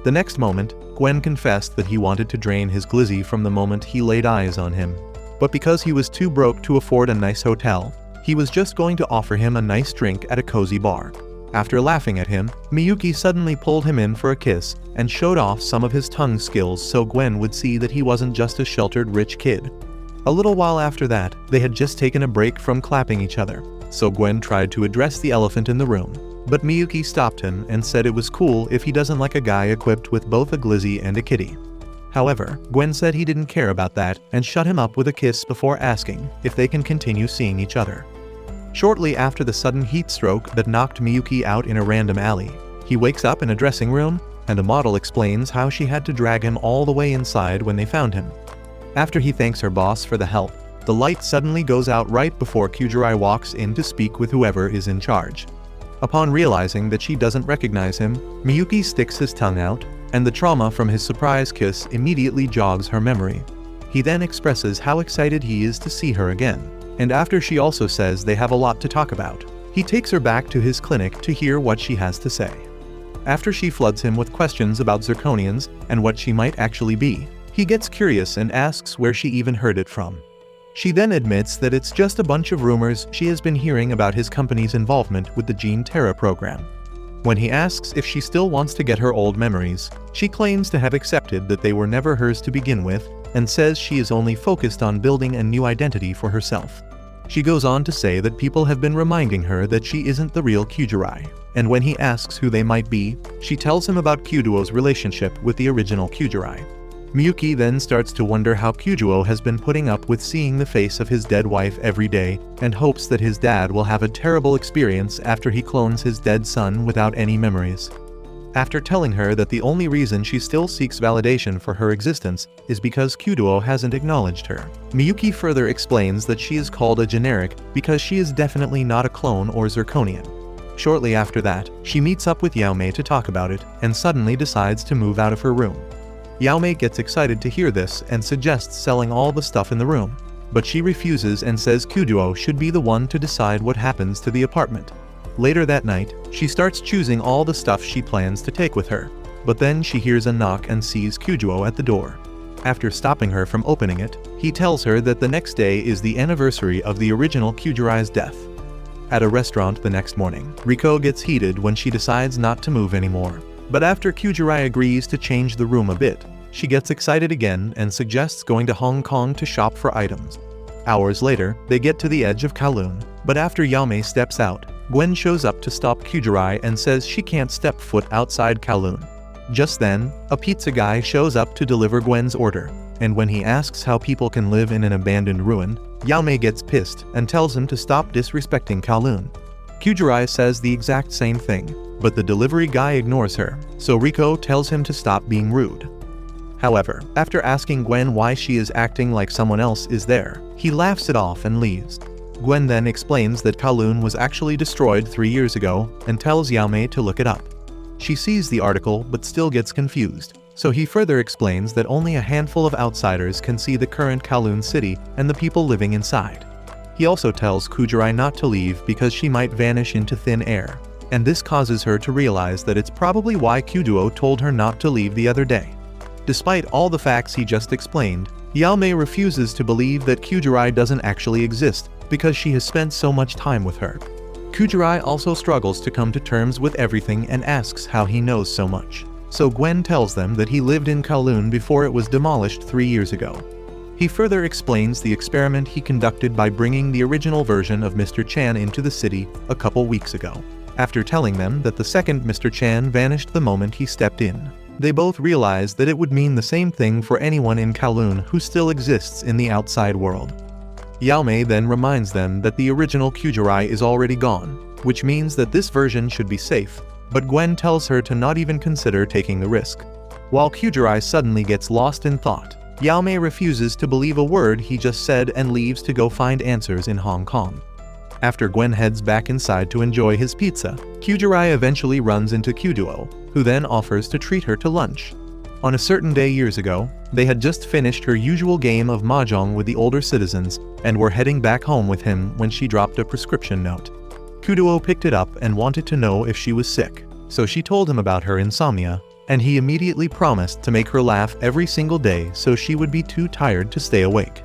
The next moment, Gwen confessed that he wanted to drain his glizzy from the moment he laid eyes on him. But because he was too broke to afford a nice hotel, he was just going to offer him a nice drink at a cozy bar. After laughing at him, Miyuki suddenly pulled him in for a kiss and showed off some of his tongue skills so Gwen would see that he wasn't just a sheltered rich kid. A little while after that, they had just taken a break from clapping each other, so Gwen tried to address the elephant in the room, but Miyuki stopped him and said it was cool if he doesn't like a guy equipped with both a glizzy and a kitty. However, Gwen said he didn't care about that and shut him up with a kiss before asking if they can continue seeing each other. Shortly after the sudden heat stroke that knocked Miyuki out in a random alley, he wakes up in a dressing room, and a model explains how she had to drag him all the way inside when they found him. After he thanks her boss for the help, the light suddenly goes out right before Kyujirai walks in to speak with whoever is in charge. Upon realizing that she doesn't recognize him, Miyuki sticks his tongue out, and the trauma from his surprise kiss immediately jogs her memory. He then expresses how excited he is to see her again, and after she also says they have a lot to talk about, he takes her back to his clinic to hear what she has to say. After she floods him with questions about zirconians and what she might actually be, he gets curious and asks where she even heard it from. She then admits that it's just a bunch of rumors she has been hearing about his company's involvement with the Gene Terra program. When he asks if she still wants to get her old memories, she claims to have accepted that they were never hers to begin with and says she is only focused on building a new identity for herself. She goes on to say that people have been reminding her that she isn't the real Kyujirai, and when he asks who they might be, she tells him about Kyuduo's relationship with the original Kyujirai. Miyuki then starts to wonder how Kyuduo has been putting up with seeing the face of his dead wife every day and hopes that his dad will have a terrible experience after he clones his dead son without any memories. After telling her that the only reason she still seeks validation for her existence is because Kyuduo hasn't acknowledged her, Miyuki further explains that she is called a generic because she is definitely not a clone or zirconian. Shortly after that, she meets up with Yaomei to talk about it and suddenly decides to move out of her room. Yaomei gets excited to hear this and suggests selling all the stuff in the room, but she refuses and says Kyuduo should be the one to decide what happens to the apartment. Later that night, she starts choosing all the stuff she plans to take with her, but then she hears a knock and sees Kyuduo at the door. After stopping her from opening it, he tells her that the next day is the anniversary of the original Kyujirai's death. At a restaurant the next morning, Riko gets heated when she decides not to move anymore. But after Kyujirai agrees to change the room a bit, she gets excited again and suggests going to Hong Kong to shop for items. Hours later, they get to the edge of Kowloon, but after Yaomei steps out, Gwen shows up to stop Kyujirai and says she can't step foot outside Kowloon. Just then, a pizza guy shows up to deliver Gwen's order, and when he asks how people can live in an abandoned ruin, Yaomei gets pissed and tells him to stop disrespecting Kowloon. Kyujirai says the exact same thing, but the delivery guy ignores her, so Riko tells him to stop being rude. However, after asking Gwen why she is acting like someone else is there, he laughs it off and leaves. Gwen then explains that Kowloon was actually destroyed 3 years ago and tells Yaomei to look it up. She sees the article but still gets confused, so he further explains that only a handful of outsiders can see the current Kowloon city and the people living inside. He also tells Kyujirai not to leave because she might vanish into thin air, and this causes her to realize that it's probably why Kyuduo told her not to leave the other day. Despite all the facts he just explained, Yaomei refuses to believe that Kyujirai doesn't actually exist because she has spent so much time with her. Kyujirai also struggles to come to terms with everything and asks how he knows so much. So Gwen tells them that he lived in Kowloon before it was demolished 3 years ago. He further explains the experiment he conducted by bringing the original version of Mr. Chan into the city a couple weeks ago. After telling them that the second Mr. Chan vanished the moment he stepped in, they both realize that it would mean the same thing for anyone in Kowloon who still exists in the outside world. Yaomei then reminds them that the original Kyujirai is already gone, which means that this version should be safe, but Gwen tells her to not even consider taking the risk. While Kyujirai suddenly gets lost in thought, Yaomei refuses to believe a word he just said and leaves to go find answers in Hong Kong. After Gwen heads back inside to enjoy his pizza, Kyujirai eventually runs into Kyuduo, who then offers to treat her to lunch. On a certain day years ago, they had just finished her usual game of mahjong with the older citizens and were heading back home with him when she dropped a prescription note. Kyuduo picked it up and wanted to know if she was sick, so she told him about her insomnia, and he immediately promised to make her laugh every single day so she would be too tired to stay awake.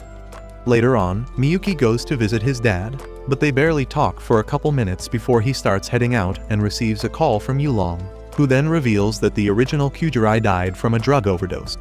Later on, Miyuki goes to visit his dad, but they barely talk for a couple minutes before he starts heading out and receives a call from Yulong, who then reveals that the original Kyujirai died from a drug overdose.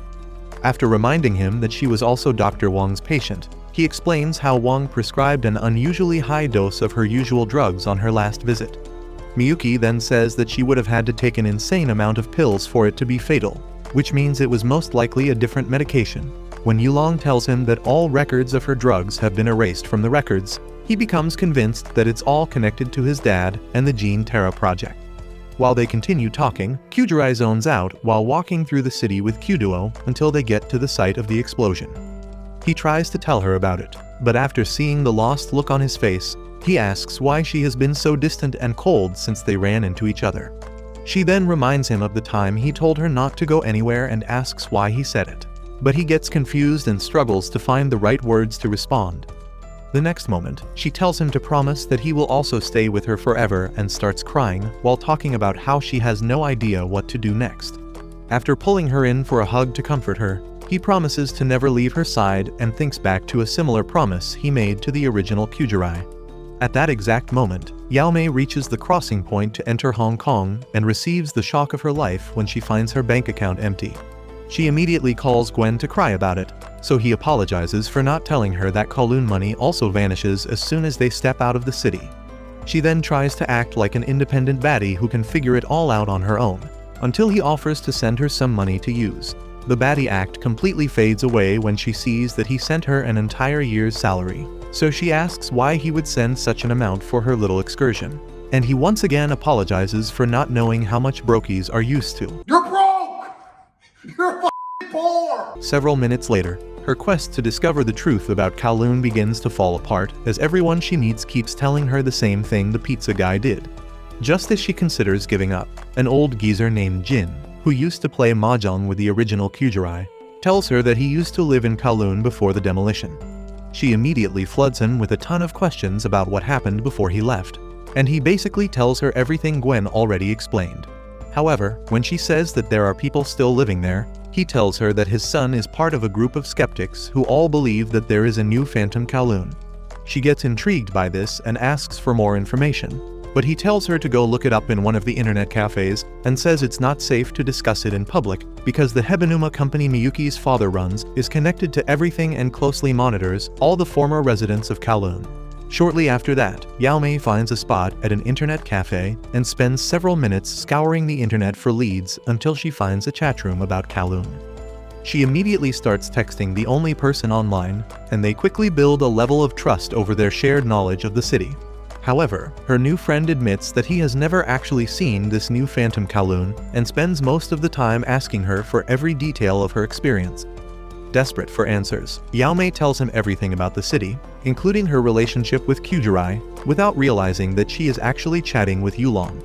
After reminding him that she was also Dr. Wang's patient, he explains how Wang prescribed an unusually high dose of her usual drugs on her last visit. Miyuki then says that she would have had to take an insane amount of pills for it to be fatal, which means it was most likely a different medication. When Yulong tells him that all records of her drugs have been erased from the records, he becomes convinced that it's all connected to his dad and the Gene Terra project. While they continue talking, Kyujirai zones out while walking through the city with Kyuduo until they get to the site of the explosion. He tries to tell her about it, but after seeing the lost look on his face, he asks why she has been so distant and cold since they ran into each other. She then reminds him of the time he told her not to go anywhere and asks why he said it, but he gets confused and struggles to find the right words to respond. The next moment, she tells him to promise that he will also stay with her forever and starts crying while talking about how she has no idea what to do next. After pulling her in for a hug to comfort her, he promises to never leave her side and thinks back to a similar promise he made to the original Kyujirai. At that exact moment, Yaomei reaches the crossing point to enter Hong Kong and receives the shock of her life when she finds her bank account empty. She immediately calls Gwen to cry about it, so he apologizes for not telling her that Kowloon money also vanishes as soon as they step out of the city. She then tries to act like an independent baddie who can figure it all out on her own, until he offers to send her some money to use. The baddie act completely fades away when she sees that he sent her an entire year's salary, so she asks why he would send such an amount for her little excursion, and he once again apologizes for not knowing how much brokies are used to. You're broke! You're f***ing poor! Several minutes later, her quest to discover the truth about Kowloon begins to fall apart as everyone she meets keeps telling her the same thing the pizza guy did. Just as she considers giving up, an old geezer named Jin, who used to play mahjong with the original Kyujirai, tells her that he used to live in Kowloon before the demolition. She immediately floods him with a ton of questions about what happened before he left, and he basically tells her everything Gwen already explained. However, when she says that there are people still living there, he tells her that his son is part of a group of skeptics who all believe that there is a new phantom Kowloon. She gets intrigued by this and asks for more information, but he tells her to go look it up in one of the internet cafes and says it's not safe to discuss it in public because the Hebanuma company Miyuki's father runs is connected to everything and closely monitors all the former residents of Kowloon. Shortly after that, Yaomei finds a spot at an internet cafe and spends several minutes scouring the internet for leads until she finds a chat room about Kowloon. She immediately starts texting the only person online, and they quickly build a level of trust over their shared knowledge of the city. However, her new friend admits that he has never actually seen this new phantom Kowloon and spends most of the time asking her for every detail of her experience. Desperate for answers, Yaomei tells him everything about the city, including her relationship with Kyujirai, without realizing that she is actually chatting with Yulong.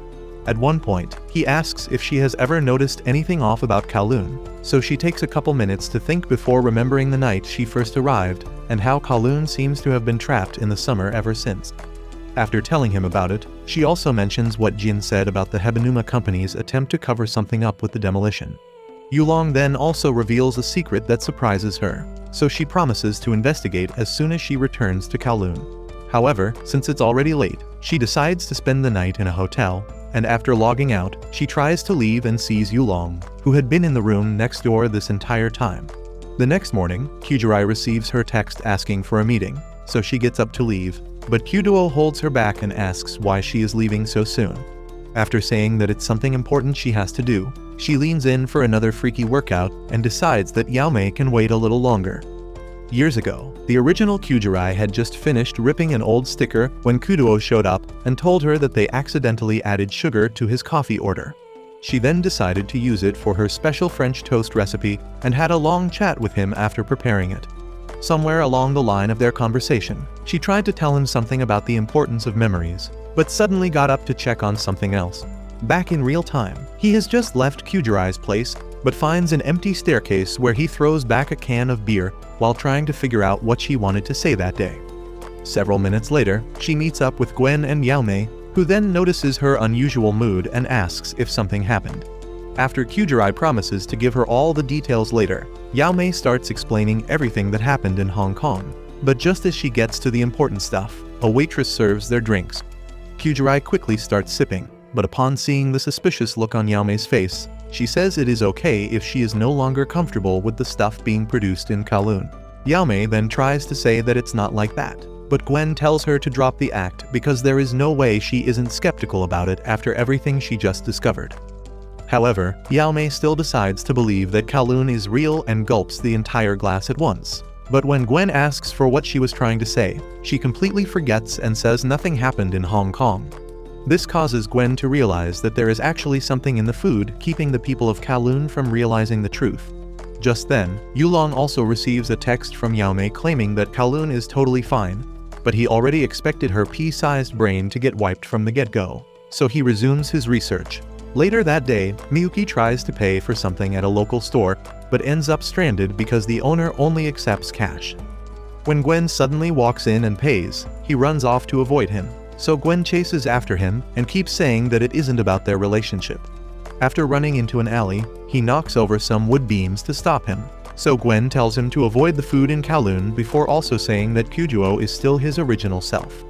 At one point, he asks if she has ever noticed anything off about Kowloon, so she takes a couple minutes to think before remembering the night she first arrived and how Kowloon seems to have been trapped in the summer ever since. After telling him about it, she also mentions what Jin said about the Hebanuma company's attempt to cover something up with the demolition. Yulong then also reveals a secret that surprises her, so she promises to investigate as soon as she returns to Kowloon. However, since it's already late, she decides to spend the night in a hotel, and after logging out, she tries to leave and sees Yulong, who had been in the room next door this entire time. The next morning, Kyujirai receives her text asking for a meeting, so she gets up to leave, but Kyuduo holds her back and asks why she is leaving so soon. After saying that it's something important she has to do, she leans in for another freaky workout and decides that Yaomei can wait a little longer. Years ago, the original Kyujirai had just finished ripping an old sticker when Kyuduo showed up and told her that they accidentally added sugar to his coffee order. She then decided to use it for her special French toast recipe and had a long chat with him after preparing it. Somewhere along the line of their conversation, she tried to tell him something about the importance of memories, but suddenly got up to check on something else. Back in real time, he has just left Kyujirai's place, but finds an empty staircase where he throws back a can of beer while trying to figure out what she wanted to say that day. Several minutes later, she meets up with Gwen and Yaomei, who then notices her unusual mood and asks if something happened. After Kyujirai promises to give her all the details later, Yaomei starts explaining everything that happened in Hong Kong. But just as she gets to the important stuff, a waitress serves their drinks. Kyujirai quickly starts sipping, but upon seeing the suspicious look on Yaomei's face, she says it is okay if she is no longer comfortable with the stuff being produced in Kowloon. Yaomei then tries to say that it's not like that, but Gwen tells her to drop the act because there is no way she isn't skeptical about it after everything she just discovered. However, Yaomei still decides to believe that Kowloon is real and gulps the entire glass at once. But when Gwen asks for what she was trying to say, she completely forgets and says nothing happened in Hong Kong. This causes Gwen to realize that there is actually something in the food keeping the people of Kowloon from realizing the truth. Just then, Yulong also receives a text from Yaomei claiming that Kowloon is totally fine, but he already expected her pea-sized brain to get wiped from the get-go, so he resumes his research. Later that day, Miyuki tries to pay for something at a local store, but ends up stranded because the owner only accepts cash. When Gwen suddenly walks in and pays, he runs off to avoid him, so Gwen chases after him and keeps saying that it isn't about their relationship. After running into an alley, he knocks over some wood beams to stop him, so Gwen tells him to avoid the food in Kowloon before also saying that Kyujuo is still his original self.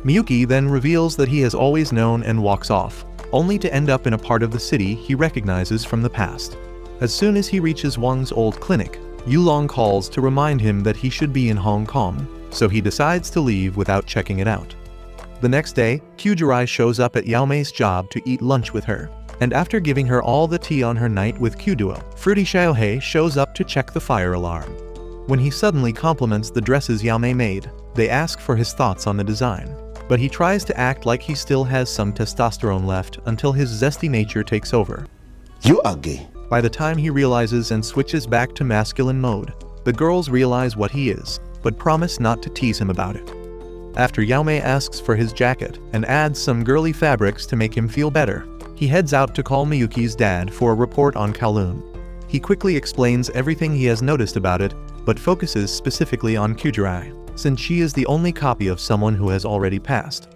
Miyuki then reveals that he has always known and walks off, only to end up in a part of the city he recognizes from the past. As soon as he reaches Wang's old clinic, Yulong calls to remind him that he should be in Hong Kong, so he decides to leave without checking it out. The next day, Kyujirai shows up at Yaomei's job to eat lunch with her, and after giving her all the tea on her night with Kyuduo, Fruity Xiaohei shows up to check the fire alarm. When he suddenly compliments the dresses Yaomei made, they ask for his thoughts on the design, but he tries to act like he still has some testosterone left until his zesty nature takes over. You are gay. By the time he realizes and switches back to masculine mode, the girls realize what he is, but promise not to tease him about it. After Yaomei asks for his jacket and adds some girly fabrics to make him feel better, he heads out to call Miyuki's dad for a report on Kowloon. He quickly explains everything he has noticed about it, but focuses specifically on Kyujirai, since she is the only copy of someone who has already passed.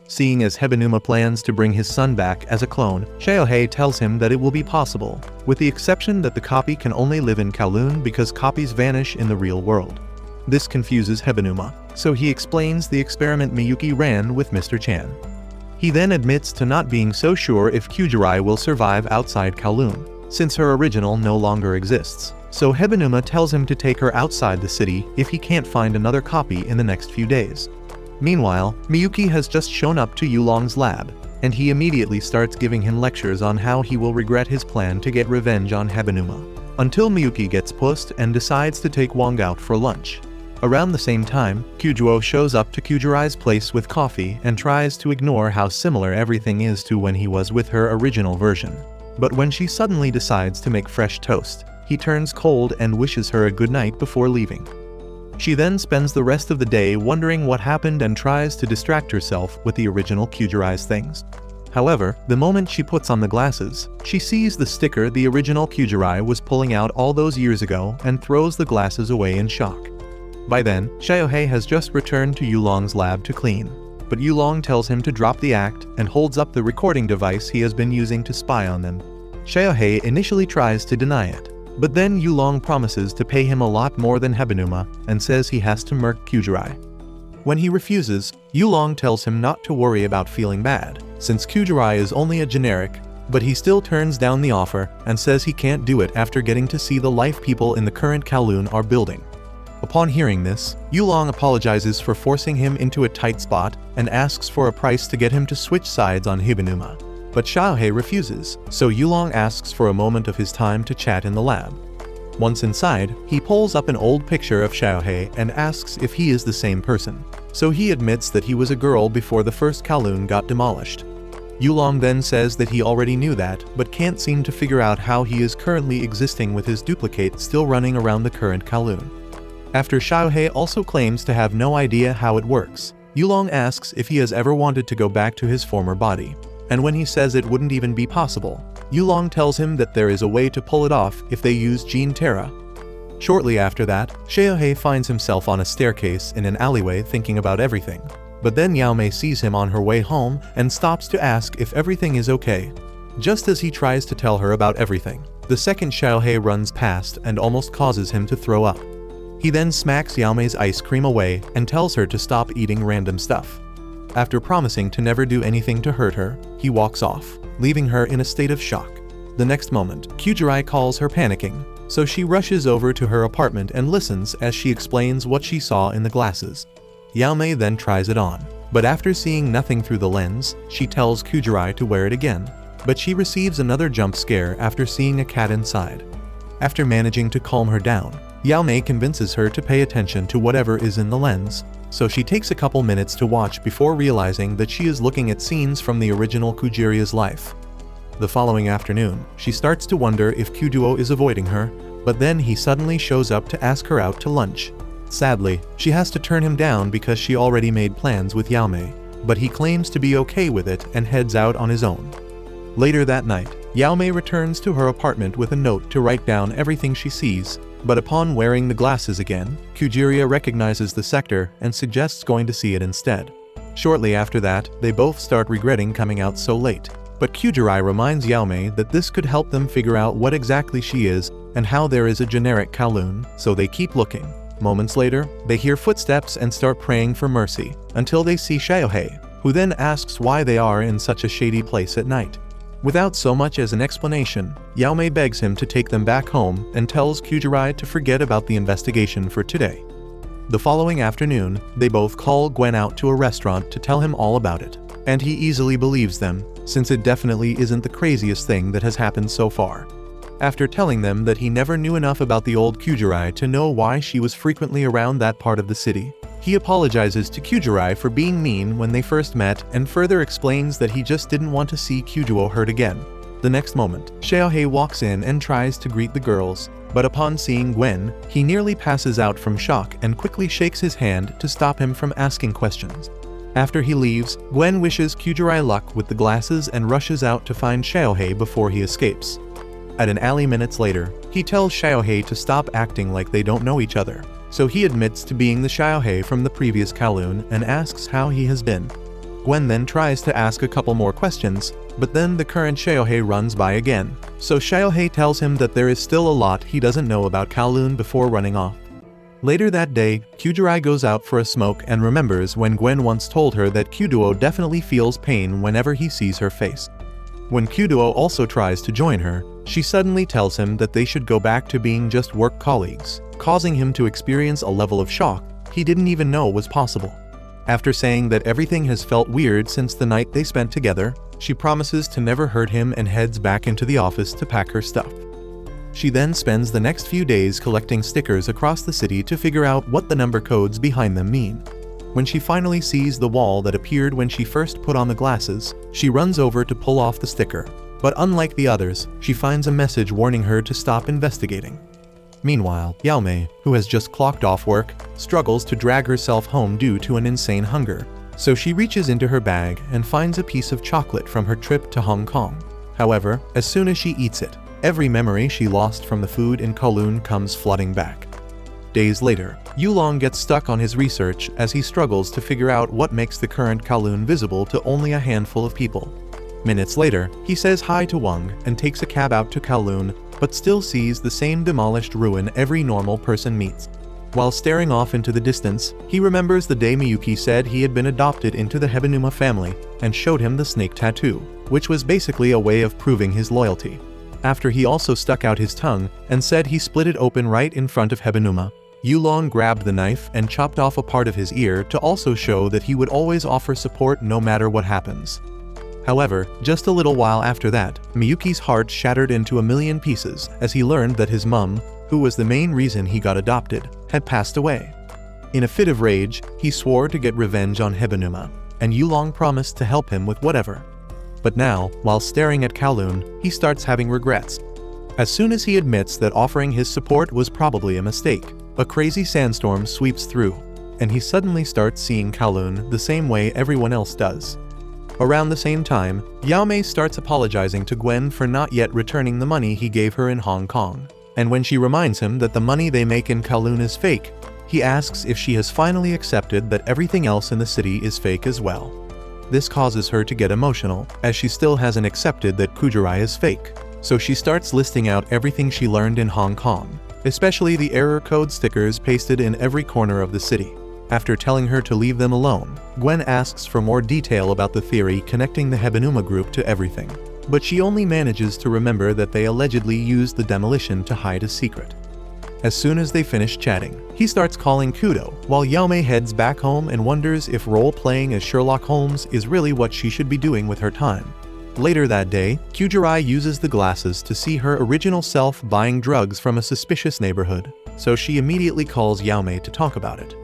Seeing as Hebanuma plans to bring his son back as a clone, Xiaohei tells him that it will be possible, with the exception that the copy can only live in Kowloon because copies vanish in the real world. This confuses Hebanuma, so he explains the experiment Miyuki ran with Mr. Chan. He then admits to not being so sure if Kyujirai will survive outside Kowloon, since her original no longer exists, so Hebanuma tells him to take her outside the city if he can't find another copy in the next few days. Meanwhile, Miyuki has just shown up to Yulong's lab, and he immediately starts giving him lectures on how he will regret his plan to get revenge on Hebanuma, until Miyuki gets pissed and decides to take Wong out for lunch. Around the same time, Kyujuo shows up to Kyujirai's place with coffee and tries to ignore how similar everything is to when he was with her original version. But when she suddenly decides to make fresh toast, he turns cold and wishes her a good night before leaving. She then spends the rest of the day wondering what happened and tries to distract herself with the original Kyujirai's things. However, the moment she puts on the glasses, she sees the sticker the original Kyujirai was pulling out all those years ago and throws the glasses away in shock. By then, Xiaohei has just returned to Yulong's lab to clean, but Yulong tells him to drop the act and holds up the recording device he has been using to spy on them. Xiaohei initially tries to deny it, but then Yulong promises to pay him a lot more than Hebanuma and says he has to murk Kyujirai. When he refuses, Yulong tells him not to worry about feeling bad, since Kyujirai is only a generic, but he still turns down the offer and says he can't do it after getting to see the life people in the current Kowloon are building. Upon hearing this, Yulong apologizes for forcing him into a tight spot and asks for a price to get him to switch sides on Hebanuma. But Xiaohei refuses, so Yulong asks for a moment of his time to chat in the lab. Once inside, he pulls up an old picture of Xiaohei and asks if he is the same person, so he admits that he was a girl before the first Kowloon got demolished. Yulong then says that he already knew that, but can't seem to figure out how he is currently existing with his duplicate still running around the current Kowloon. After Xiaohei also claims to have no idea how it works, Yulong asks if he has ever wanted to go back to his former body. And when he says it wouldn't even be possible, Yulong tells him that there is a way to pull it off if they use Gene Terra. Shortly after that, Xiaohei finds himself on a staircase in an alleyway thinking about everything. But then Yao Mei sees him on her way home and stops to ask if everything is okay. Just as he tries to tell her about everything, the second Xiaohei runs past and almost causes him to throw up. He then smacks Yao Mei's ice cream away and tells her to stop eating random stuff. After promising to never do anything to hurt her, he walks off, leaving her in a state of shock. The next moment, Kyujirai calls her panicking, so she rushes over to her apartment and listens as she explains what she saw in the glasses. Yao Mei then tries it on, but after seeing nothing through the lens, she tells Kyujirai to wear it again, but she receives another jump scare after seeing a cat inside. After managing to calm her down, Yao Mei convinces her to pay attention to whatever is in the lens, so she takes a couple minutes to watch before realizing that she is looking at scenes from the original Kyujiria's life. The following afternoon, she starts to wonder if Kyuduo is avoiding her, but then he suddenly shows up to ask her out to lunch. Sadly, she has to turn him down because she already made plans with Yao Mei, but he claims to be okay with it and heads out on his own. Later that night, Yao Mei returns to her apartment with a note to write down everything she sees, but upon wearing the glasses again, Kyujiria recognizes the sector and suggests going to see it instead. Shortly after that, they both start regretting coming out so late, but Kyujirai reminds Yao Mei that this could help them figure out what exactly she is and how there is a generic Kowloon, so they keep looking. Moments later, they hear footsteps and start praying for mercy, until they see Xiaohei, who then asks why they are in such a shady place at night. Without so much as an explanation, Yao Mei begs him to take them back home and tells Kyujirai to forget about the investigation for today. The following afternoon, they both call Gwen out to a restaurant to tell him all about it, and he easily believes them, since it definitely isn't the craziest thing that has happened so far. After telling them that he never knew enough about the old Kyujirai to know why she was frequently around that part of the city, he apologizes to Kyujirai for being mean when they first met and further explains that he just didn't want to see Kyuduo hurt again. The next moment, Xiaohei walks in and tries to greet the girls, but upon seeing Gwen, he nearly passes out from shock and quickly shakes his hand to stop him from asking questions. After he leaves, Gwen wishes Kyujirai luck with the glasses and rushes out to find Xiaohei before he escapes. At an alley minutes later, he tells Xiaohei to stop acting like they don't know each other, so he admits to being the Xiaohei from the previous Kowloon and asks how he has been. Gwen then tries to ask a couple more questions, but then the current Xiaohei runs by again, so Xiaohei tells him that there is still a lot he doesn't know about Kowloon before running off. Later that day, Kyujirai goes out for a smoke and remembers when Gwen once told her that Kyuduo definitely feels pain whenever he sees her face. When Kyuduo also tries to join her, she suddenly tells him that they should go back to being just work colleagues, causing him to experience a level of shock he didn't even know was possible. After saying that everything has felt weird since the night they spent together, she promises to never hurt him and heads back into the office to pack her stuff. She then spends the next few days collecting stickers across the city to figure out what the number codes behind them mean. When she finally sees the wall that appeared when she first put on the glasses, she runs over to pull off the sticker, but unlike the others, she finds a message warning her to stop investigating. Meanwhile, Yaomei, who has just clocked off work, struggles to drag herself home due to an insane hunger, so she reaches into her bag and finds a piece of chocolate from her trip to Hong Kong. However, as soon as she eats it, every memory she lost from the food in Kowloon comes flooding back. Days later, Yulong gets stuck on his research as he struggles to figure out what makes the current Kowloon visible to only a handful of people. Minutes later, he says hi to Wang and takes a cab out to Kowloon, but still sees the same demolished ruin every normal person meets. While staring off into the distance, he remembers the day Miyuki said he had been adopted into the Hebanuma family and showed him the snake tattoo, which was basically a way of proving his loyalty. After he also stuck out his tongue and said he split it open right in front of Hebanuma, Yulong grabbed the knife and chopped off a part of his ear to also show that he would always offer support no matter what happens. However, just a little while after that, Miyuki's heart shattered into a million pieces as he learned that his mum, who was the main reason he got adopted, had passed away. In a fit of rage, he swore to get revenge on Hebanuma, and Yulong promised to help him with whatever. But now, while staring at Kowloon, he starts having regrets. As soon as he admits that offering his support was probably a mistake, a crazy sandstorm sweeps through, and he suddenly starts seeing Kowloon the same way everyone else does. Around the same time, Yaomei starts apologizing to Gwen for not yet returning the money he gave her in Hong Kong, and when she reminds him that the money they make in Kowloon is fake, he asks if she has finally accepted that everything else in the city is fake as well. This causes her to get emotional, as she still hasn't accepted that Kyujirai is fake, so she starts listing out everything she learned in Hong Kong, especially the error code stickers pasted in every corner of the city. After telling her to leave them alone, Gwen asks for more detail about the theory connecting the Hebanuma group to everything, but she only manages to remember that they allegedly used the demolition to hide a secret. As soon as they finish chatting, he starts calling Kudo, while Yaomei heads back home and wonders if role-playing as Sherlock Holmes is really what she should be doing with her time. Later that day, Kyujirai uses the glasses to see her original self buying drugs from a suspicious neighborhood, so she immediately calls Yaomei to talk about it.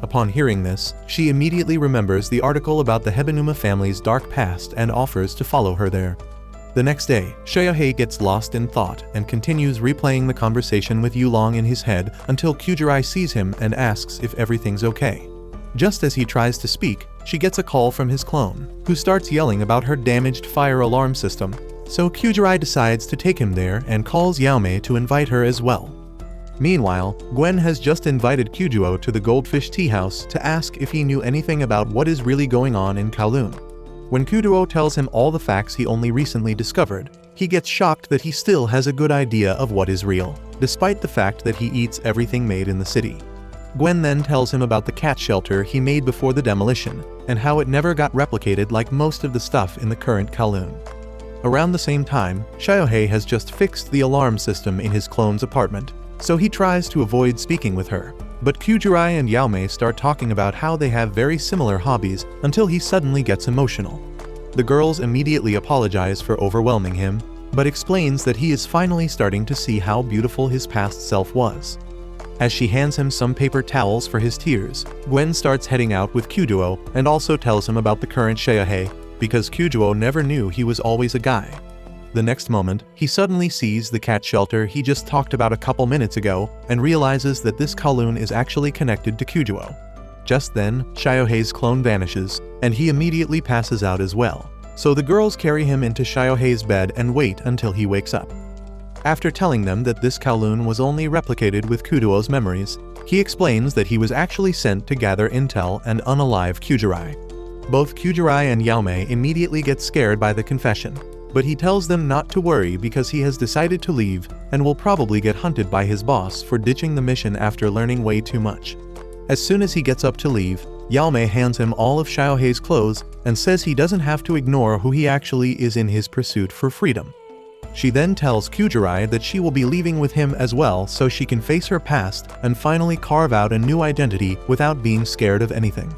Upon hearing this, she immediately remembers the article about the Hebanuma family's dark past and offers to follow her there. The next day, Xiaohei gets lost in thought and continues replaying the conversation with Yulong in his head until Kyujirai sees him and asks if everything's okay. Just as he tries to speak, she gets a call from his clone, who starts yelling about her damaged fire alarm system, so Kyujirai decides to take him there and calls Yaomei to invite her as well. Meanwhile, Gwen has just invited Kyujuo to the Goldfish Tea House to ask if he knew anything about what is really going on in Kowloon. When Kyujuo tells him all the facts he only recently discovered, he gets shocked that he still has a good idea of what is real, despite the fact that he eats everything made in the city. Gwen then tells him about the cat shelter he made before the demolition, and how it never got replicated like most of the stuff in the current Kowloon. Around the same time, Xiaohei has just fixed the alarm system in his clone's apartment, so he tries to avoid speaking with her. But Kyujirai and Yaomei start talking about how they have very similar hobbies until he suddenly gets emotional. The girls immediately apologize for overwhelming him, but explains that he is finally starting to see how beautiful his past self was. As she hands him some paper towels for his tears, Gwen starts heading out with Kyujuo and also tells him about the current Xiaohei, because Kyujuo never knew he was always a guy. The next moment, he suddenly sees the cat shelter he just talked about a couple minutes ago and realizes that this Kowloon is actually connected to Kyujuo. Just then, Xiaohei's clone vanishes, and he immediately passes out as well, so the girls carry him into Xiaohei's bed and wait until he wakes up. After telling them that this Kowloon was only replicated with Kyujuo's memories, he explains that he was actually sent to gather intel and unalive Kyujirai. Both Kujirai and Yaomei immediately get scared by the confession, but he tells them not to worry because he has decided to leave and will probably get hunted by his boss for ditching the mission after learning way too much. As soon as he gets up to leave, Yaomei hands him all of Xiaohei's clothes and says he doesn't have to ignore who he actually is in his pursuit for freedom. She then tells Kujirai that she will be leaving with him as well so she can face her past and finally carve out a new identity without being scared of anything.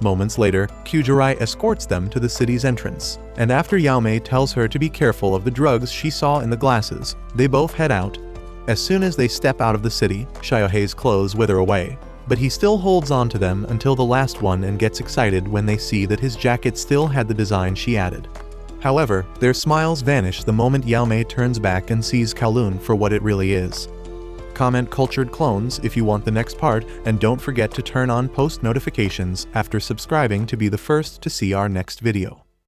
Moments later, Kujirai escorts them to the city's entrance, and after Yaomei tells her to be careful of the drugs she saw in the glasses, they both head out. As soon as they step out of the city, Xiaohei's clothes wither away, but he still holds on to them until the last one and gets excited when they see that his jacket still had the design she added. However, their smiles vanish the moment Yaomei turns back and sees Kowloon for what it really is. Comment cultured clones if you want the next part, and don't forget to turn on post notifications after subscribing to be the first to see our next video.